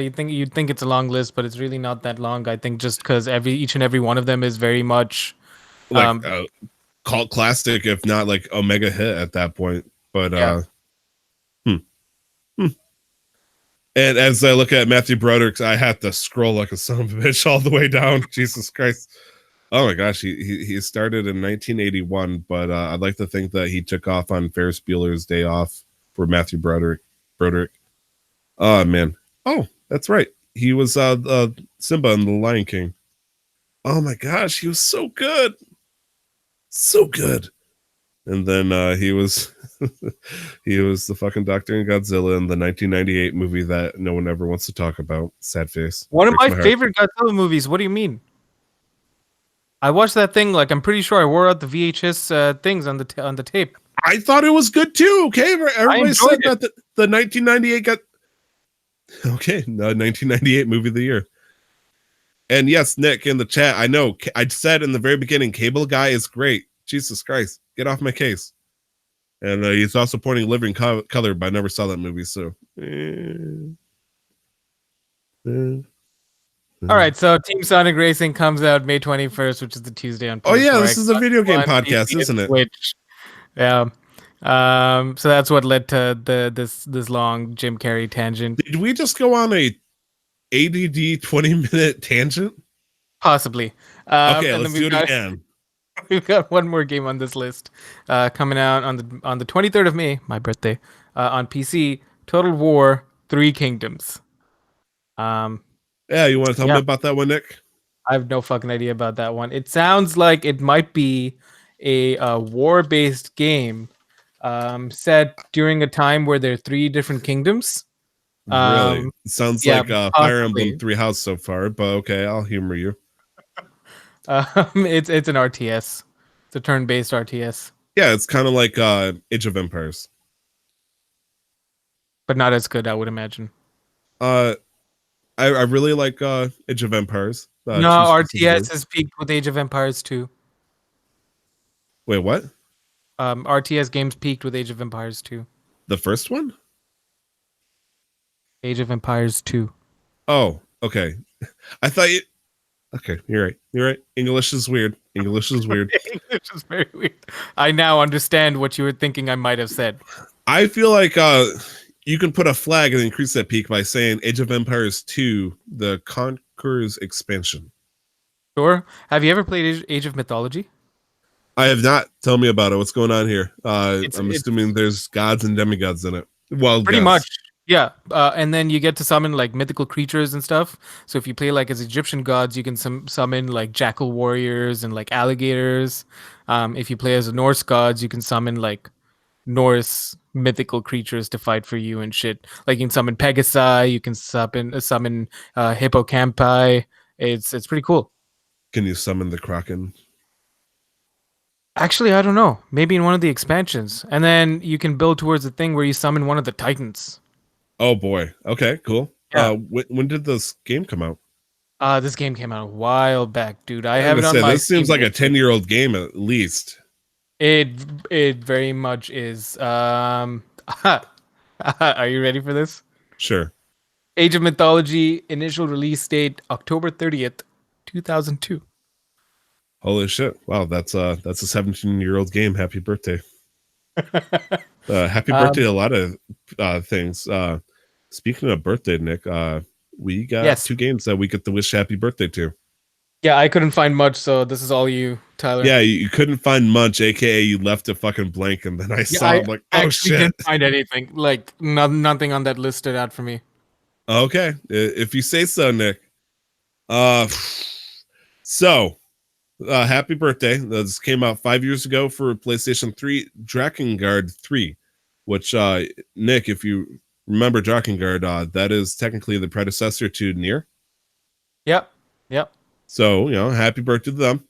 you'd think it's a long list, but it's really not that long. I think just because each and every one of them is very much Like um cult classic, if not like a mega hit at that point. But yeah. And as I look at Matthew Broderick, I have to scroll like a son of a bitch all the way down. Jesus Christ. Oh my gosh, he started in 1981, but I'd like to think that he took off on Ferris Bueller's Day Off for Matthew Broderick. Oh man. Oh, that's right. He was Simba in The Lion King. Oh my gosh, he was so good. So good. And then he was he was the fucking Doctor in Godzilla in the 1998 movie that no one ever wants to talk about. Sad face. One of Breaks my heart. favorite Godzilla movies. What do you mean? I watched that thing. Like I'm pretty sure I wore out the VHS things on the tape. I thought it was good too. Okay, everybody said enjoyed that the 1998 got okay. The 1998 movie of the year. And yes, Nick in the chat. I know. I said in the very beginning, Cable Guy is great. Jesus Christ, get off my case. And he's also supporting Living Color, but I never saw that movie. So. All right, so Team Sonic Racing comes out May 21st, which is the Tuesday on PS4. Oh yeah, this is a Xbox video game One, podcast, PC, and isn't it? Switch. Yeah. So that's what led to this long Jim Carrey tangent. Did we just go on a ADD 20-minute tangent? Possibly. Okay, and let's then do it again. We've got one more game on this list coming out on the 23rd of May, my birthday, on PC. Total War: Three Kingdoms. Yeah, you want to tell me about that one, Nick? I have no fucking idea about that one. It sounds like it might be a war-based game set during a time where there are three different kingdoms. Really? Sounds yeah, like Fire possibly. Emblem Three House so far, but okay, I'll humor you. It's an RTS. It's a turn-based RTS, Yeah, it's kind of like Age of Empires. but not as good, I would imagine. I really like Age of Empires. No, RTS has peaked with Age of Empires 2. Wait, what? RTS games peaked with Age of Empires 2. The first one? Age of Empires 2. Oh, okay. I thought you. Okay, you're right. You're right. English is weird. English is weird. English is very weird. I now understand what you were thinking I might have said. I feel like you can put a flag and increase that peak by saying Age of Empires 2, the Conqueror's expansion. Sure. Have you ever played Age of Mythology? I have not. Tell me about it. What's going on here? I'm assuming there's gods and demigods in it. Well, pretty much. Yeah. And then you get to summon like mythical creatures and stuff. So if you play like as Egyptian gods, you can summon like jackal warriors and like alligators. If you play as a Norse gods, you can summon like Norse mythical creatures to fight for you and shit. Like you can summon Pegasi, you can summon Hippocampi. It's pretty cool. Can you summon the Kraken? Actually, I don't know. Maybe in one of the expansions, and then you can build towards the thing where you summon one of the Titans. Oh boy. Okay, cool. Yeah. When did this game come out? This game came out a while back, dude. I I'm have gonna it on say my this seems Steam like a history. 10-year-old game at least. It very much is. Are you ready for this? Sure. Age of Mythology initial release date October 30th, 2002. Holy shit! Wow, that's a 17-year-old game. Happy birthday! Happy birthday to Um, a lot of things. Speaking of birthday, Nick, we got yes. 2 games that we get to wish happy birthday to. Yeah, I couldn't find much, so this is all you, Tyler. Yeah, you couldn't find much, aka you left it fucking blank, and then I Yeah, saw. I I'm like, oh actually shit. didn't find anything. Like nothing on that list stood out for me. Okay, if you say so, Nick. Uh, so happy birthday! This came out 5 years ago for PlayStation 3, Drakengard 3, which Nick, if you remember Drakengard, that is technically the predecessor to Nier. Yep. Yep. So happy birthday to them.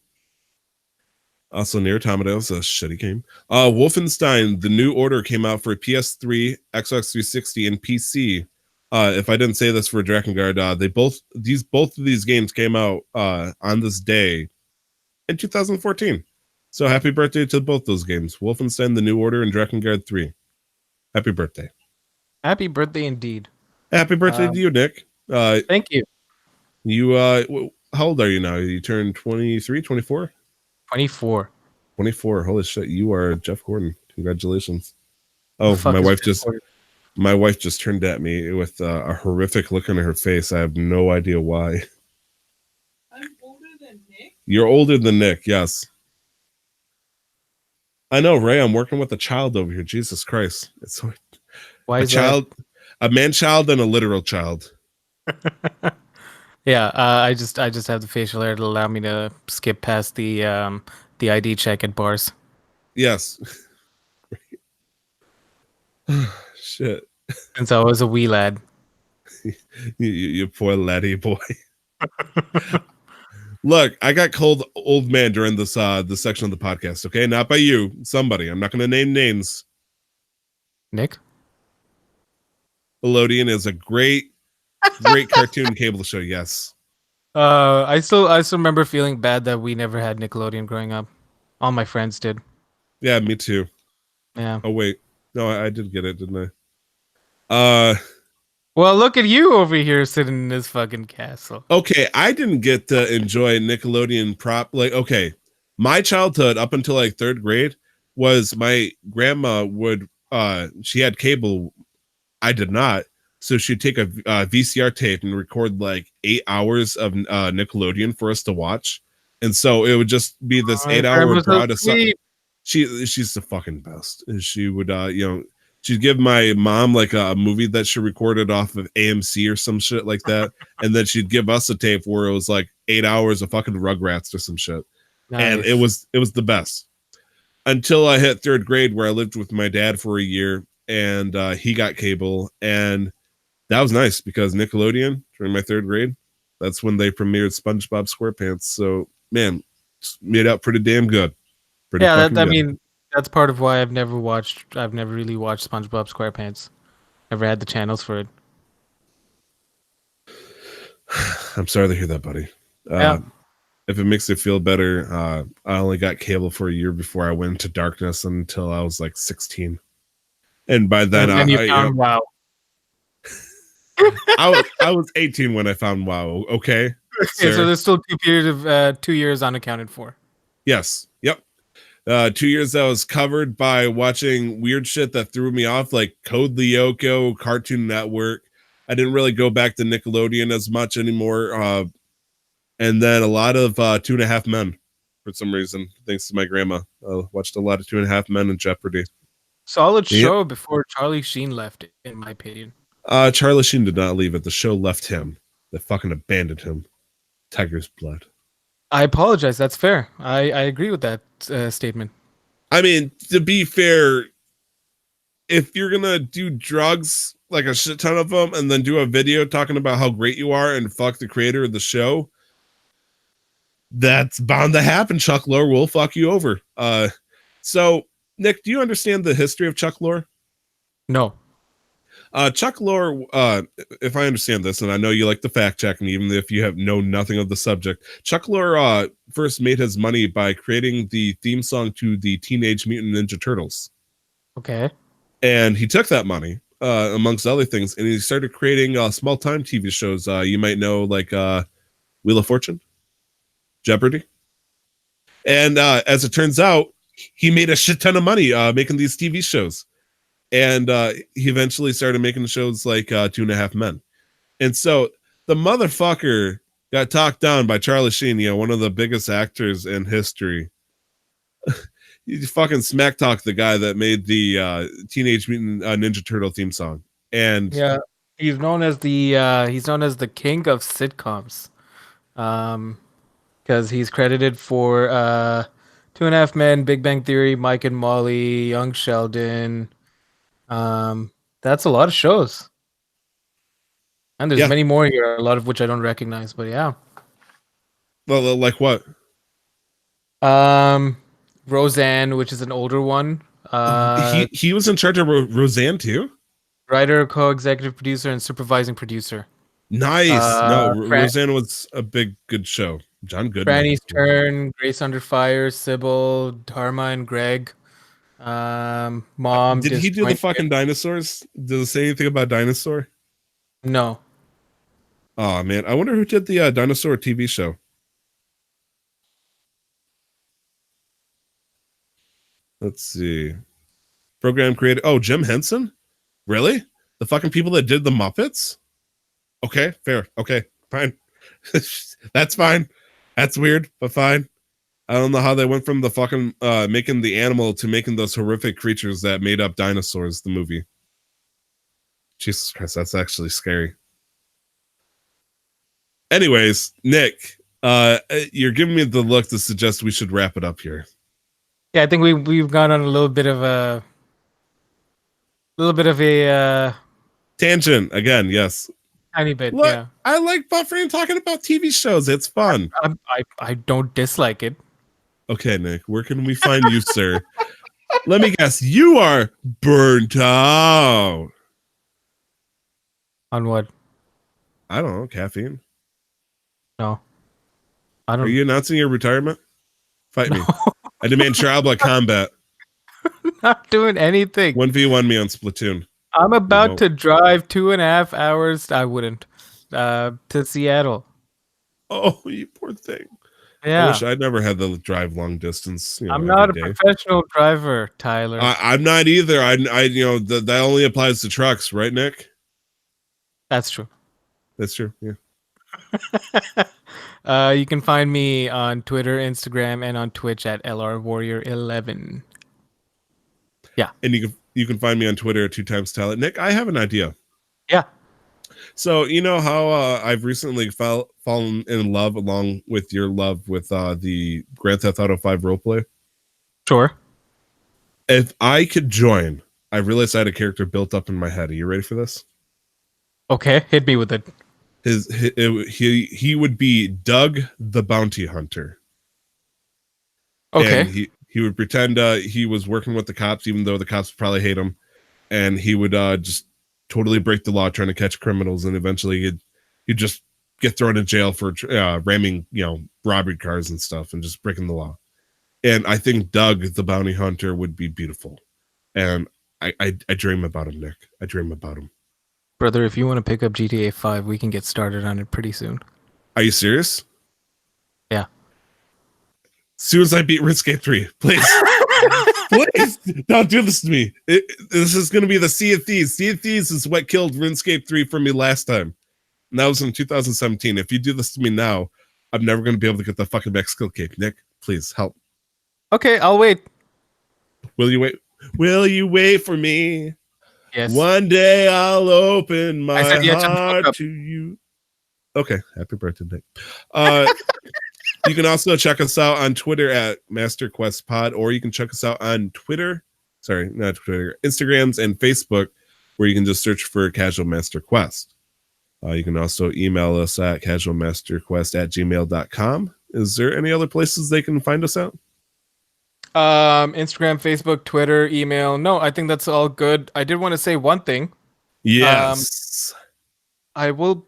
Also, Nier Automata was a shitty game. Wolfenstein: The New Order came out for PS3, Xbox 360, and PC. If I didn't say this for Drakengard, both of these games came out on this day in 2014. So happy birthday to both those games: Wolfenstein: The New Order and Drakengard 3. Happy birthday! Happy birthday indeed. Happy birthday to you, Nick. Thank you. You how old are you now? You turned 23, 24? 24. 24. Holy shit, you are Jeff Gordon. Congratulations. The Oh, fuck my is wife Jeff just Gordon? my wife just turned at me with a horrific look on her face. I have no idea why. I'm older than Nick. You're older than Nick, yes. I know, Ray. I'm working with a child over here. Jesus Christ. It's so, Why a is child, a man child and a literal child. that? Yeah, I just have the facial hair to allow me to skip past the ID check at bars. Yes. Shit. Since I was a wee lad. You poor laddie boy. Look, I got called old man during this section of the podcast, okay? Not by you, somebody. I'm not gonna name names. Nick? Nickelodeon is a great cartoon cable show, yes. I still remember feeling bad that we never had Nickelodeon growing up. All my friends did. Yeah, me too. Yeah. Oh wait. No, I did get it, didn't I? Well, look at you over here sitting in this fucking castle. Okay, I didn't get to enjoy Nickelodeon okay, my childhood up until like 3rd grade was my grandma would she had cable. I did not. So she'd take a VCR tape and record like 8 hours of Nickelodeon for us to watch. And so it would just be this 8-hour broad of she's the fucking best. And she would she'd give my mom like a movie that she recorded off of AMC or some shit like that. And then she'd give us a tape where it was like 8 hours of fucking Rugrats or some shit. Nice. And it was the best. Until I hit 3rd grade where I lived with my dad for a year and he got cable, and that was nice because Nickelodeon during my 3rd grade, that's when they premiered SpongeBob SquarePants. So man, it's made out pretty damn good. I mean, that's part of why I've never really watched SpongeBob SquarePants. Never had the channels for it. I'm sorry to hear that, buddy. Yeah. If it makes you feel better, I only got cable for a year before I went into darkness until I was like 16. And by then, And you found WoW. I was 18 when I found WoW. Okay. Okay, so there's still 2 years unaccounted for. Yes. Yep. 2 years that was covered by watching weird shit that threw me off, like Code Lyoko, Cartoon Network. I didn't really go back to Nickelodeon as much anymore. And then a lot of 2.5 Men for some reason, thanks to my grandma. Watched a lot of 2.5 Men and Jeopardy. Solid show before Charlie Sheen left, in my opinion. Charlie Sheen did not leave it. The show left him. They fucking abandoned him. Tiger's blood. I apologize. That's fair. I agree with that statement. I mean, to be fair, if you're gonna do drugs, like a shit ton of them, and then do a video talking about how great you are and fuck the creator of the show, that's bound to happen. Chuck Lorre will fuck you over. So Nick, do you understand the history of Chuck Lorre? No. Chuck Lorre, if I understand this, and I know you like the fact checking, even if you have know nothing of the subject, Chuck Lorre first made his money by creating the theme song to the Teenage Mutant Ninja Turtles. Okay. And he took that money, amongst other things, and he started creating small time TV shows. You might know, like Wheel of Fortune, Jeopardy. And as it turns out, he made a shit ton of money making these TV shows. And he eventually started making shows like 2.5 Men. And so the motherfucker got talked down by Charlie Sheen, one of the biggest actors in history. You fucking smack talk the guy that made the Teenage Mutant Ninja Turtle theme song. And yeah, he's known as the king of sitcoms. Because he's credited for 2.5 Men, Big Bang Theory, Mike and Molly, Young Sheldon. That's a lot of shows. And there's many more here, a lot of which I don't recognize, but yeah. Well, like what? Roseanne, which is an older one. He was in charge of Roseanne too? Writer, co-executive producer, and supervising producer. Nice. No, Roseanne was a good show. John Goodman. Franny's Turn, Grace Under Fire, Sybil, Dharma and Greg. Mom. Did he do the fucking dinosaurs? Did it say anything about dinosaur? No. Oh man, I wonder who did the dinosaur TV show. Let's see. Program created. Oh, Jim Henson? Really? The fucking people that did the Muppets? Okay, fair. Okay, fine. That's fine. That's weird, but fine. I don't know how they went from the fucking making the animal to making those horrific creatures that made up dinosaurs, the movie. Jesus Christ, that's actually scary. Anyways, Nick, you're giving me the look to suggest we should wrap it up here. Yeah, I think we've gone on a little bit of a tangent again. Yes, tiny bit. Look, yeah, I like buffering, talking about TV shows. It's fun. I don't dislike it. Okay, Nick, where can we find you, sir? Let me guess. You are burnt out. On what? I don't know. Caffeine. No. I don't. Are you announcing your retirement? Fight me. I demand child blood combat. Not doing anything. 1v1 me on Splatoon. I'm about to drive 2.5 hours. I wouldn't. To Seattle. Oh, you poor thing. Yeah. I wish I'd never had to drive long distance. I'm not a professional driver, Tyler. I'm not either. That only applies to trucks, right, Nick? That's true. That's true. Yeah. You can find me on Twitter, Instagram, and on Twitch at LRWarrior11. Yeah. And you can find me on Twitter at 2x Tyler. Nick, I have an idea. Yeah. So you know how I've recently fallen in love along with your love with the Grand Theft Auto 5 roleplay? Sure. If I could join, I realized I had a character built up in my head. Are you ready for this? Okay, hit me with it. He would be Doug the Bounty Hunter. Okay. And he would pretend he was working with the cops, even though the cops would probably hate him, and he would just totally break the law trying to catch criminals, and eventually he'd just get thrown in jail for ramming robbery cars and stuff and just breaking the law. And I think Doug the Bounty Hunter would be beautiful, and I dream about him, Nick. I dream about him. Brother, if you want to pick up GTA 5, we can get started on it pretty soon. Are you serious? Yeah. As soon as I beat RuneScape 3, please. Please don't do this to me. This is going to be the Sea of Thieves. Sea of Thieves is what killed RuneScape 3 for me last time. And that was in 2017. If you do this to me now, I'm never going to be able to get the fucking back skill cape. Nick, please help. Okay, I'll wait. Will you wait? Will you wait for me? Yes. One day I'll open my heart to you. Okay. Happy birthday, Nick. You can also check us out on Twitter at MasterQuestPod, or you can check us out on Twitter, sorry, not Twitter, Instagrams and Facebook, where you can just search for Casual Master Quest. You can also email us at casualmasterquest@gmail.com. Is there any other places they can find us at? Instagram, Facebook, Twitter, email. No, I think that's all good. I did want to say one thing. Yes. I will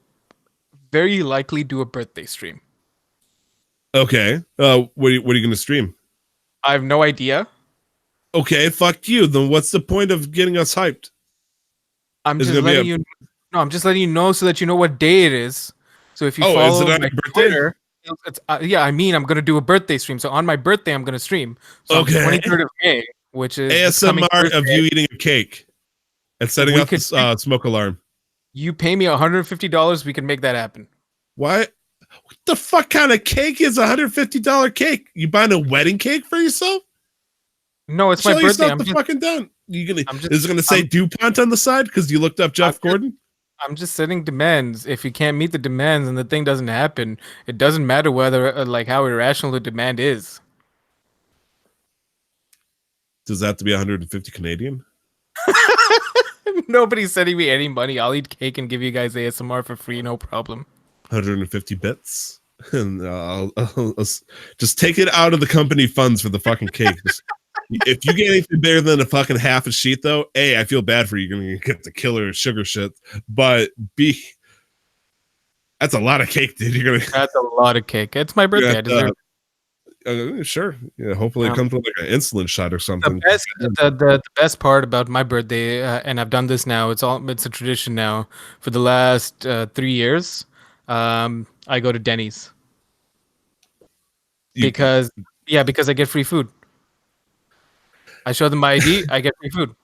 very likely do a birthday stream. Okay. What are you going to stream? I have no idea. Okay, fuck you. Then what's the point of getting us hyped? I'm Is it just gonna be letting you. No, I'm just letting you know so that you know what day it is. So if you Oh, is follow it on my your birthday? Twitter, it's yeah. I mean, I'm gonna do a birthday stream. So on my birthday, I'm gonna stream. So on Okay. the 23rd of May, which is this coming ASMR of Thursday, you eating a cake and setting We up could the smoke alarm. you pay me $150, we can make that happen. Why? What the fuck kind of cake is a $150 cake? You buying a wedding cake for yourself? No, it's Show my birthday. yourself I'm the just, fucking done. I'm just, Is it gonna say DuPont on the side because you looked up Jeff Gordon? I'm just setting demands. If you can't meet the demands and the thing doesn't happen, it doesn't matter whether like how irrational the demand is. Does that have to be 150 Canadian? Nobody's sending me any money. I'll eat cake and give you guys ASMR for free, no problem. 150 bits, and I'll just take it out of the company funds for the fucking cake. If you get anything bigger than a fucking half a sheet, though, A, I feel bad for you. You're gonna get the killer sugar shit, but B, that's a lot of cake, dude. You're gonna. That's a lot of cake. It's my birthday. I deserve Sure. Yeah. Hopefully, it comes with like an insulin shot or something. the best part about my birthday, and I've done this now. It's a tradition now. For the last 3 years, I go to Denny's because I get free food. I show them my ID, I get free food.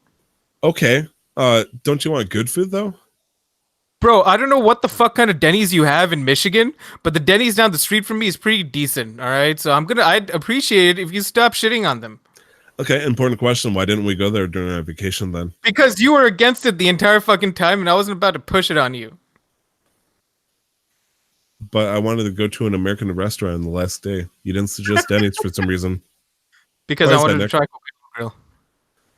Okay. Don't you want good food though? Bro, I don't know what the fuck kind of Denny's you have in Michigan, but the Denny's down the street from me is pretty decent. All right, so I'd appreciate it if you stop shitting on them. Okay, important question. Why didn't we go there during our vacation then? Because you were against it the entire fucking time, and I wasn't about to push it on you. But I wanted to go to an American restaurant on the last day. You didn't suggest Denny's for some reason. Because I wanted to try Coconut Grill.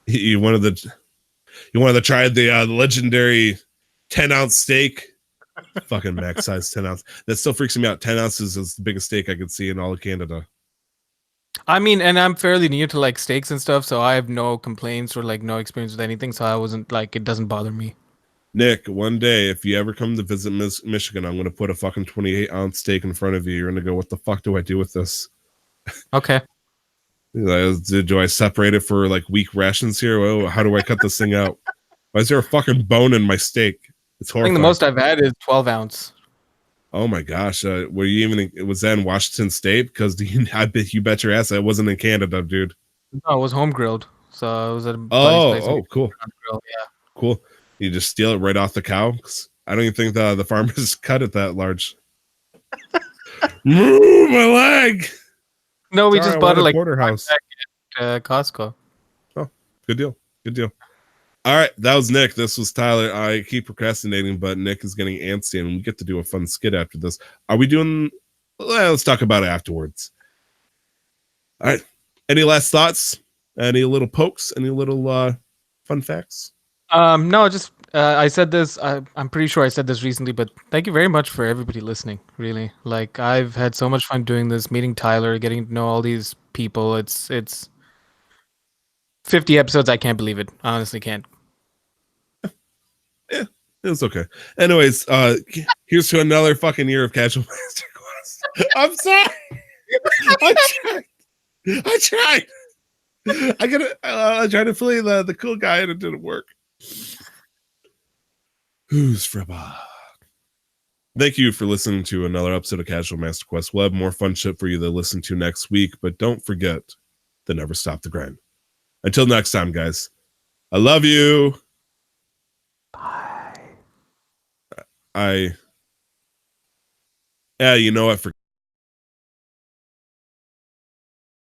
You wanted to try the legendary 10-ounce steak. Fucking max size 10 ounce. That still freaks me out. 10 ounces is the biggest steak I could see in all of Canada. I mean, and I'm fairly new to like steaks and stuff, so I have no complaints or like no experience with anything, so I wasn't like, it doesn't bother me. Nick, one day, if you ever come to visit Michigan, I'm going to put a fucking 28-ounce steak in front of you. You're going to go, what the fuck do I do with this? Okay. Do I separate it for like week rations here? Oh, how do I cut this thing out? Why is there a fucking bone in my steak? It's horrifying. I think the most I've had is 12 ounce. Oh my gosh. Were you even, was that in Washington State? Because I bet you bet your ass that wasn't in Canada, dude. No, it was home grilled. So it was at a Oh, place cool. grill, yeah. Cool. You just steal it right off the cow? 'Cause I don't even think the farmers cut it that large. Move my leg. No, we just bought it like porterhouse at Costco. Oh, good deal. Good deal. All right, that was Nick. This was Tyler. I keep procrastinating, but Nick is getting antsy, and we get to do a fun skit after this. Are we doing? Well, let's talk about it afterwards. All right. Any last thoughts? Any little pokes? Any little fun facts? No, just I said this. I'm pretty sure I said this recently, but thank you very much for everybody listening. Really, like I've had so much fun doing this, meeting Tyler, getting to know all these people. It's 50 episodes. I can't believe it. I honestly can't. Yeah, it's okay. Anyways, here's to another fucking year of Casual Master Quest. I'm sorry. I tried. I tried to play the cool guy and it didn't work. Who's Freba? Thank you for listening to another episode of Casual Master Quest. We'll have more fun shit for you to listen to next week, but don't forget to never stop the grind. Until next time, guys. I love you. Bye. Yeah, you know what?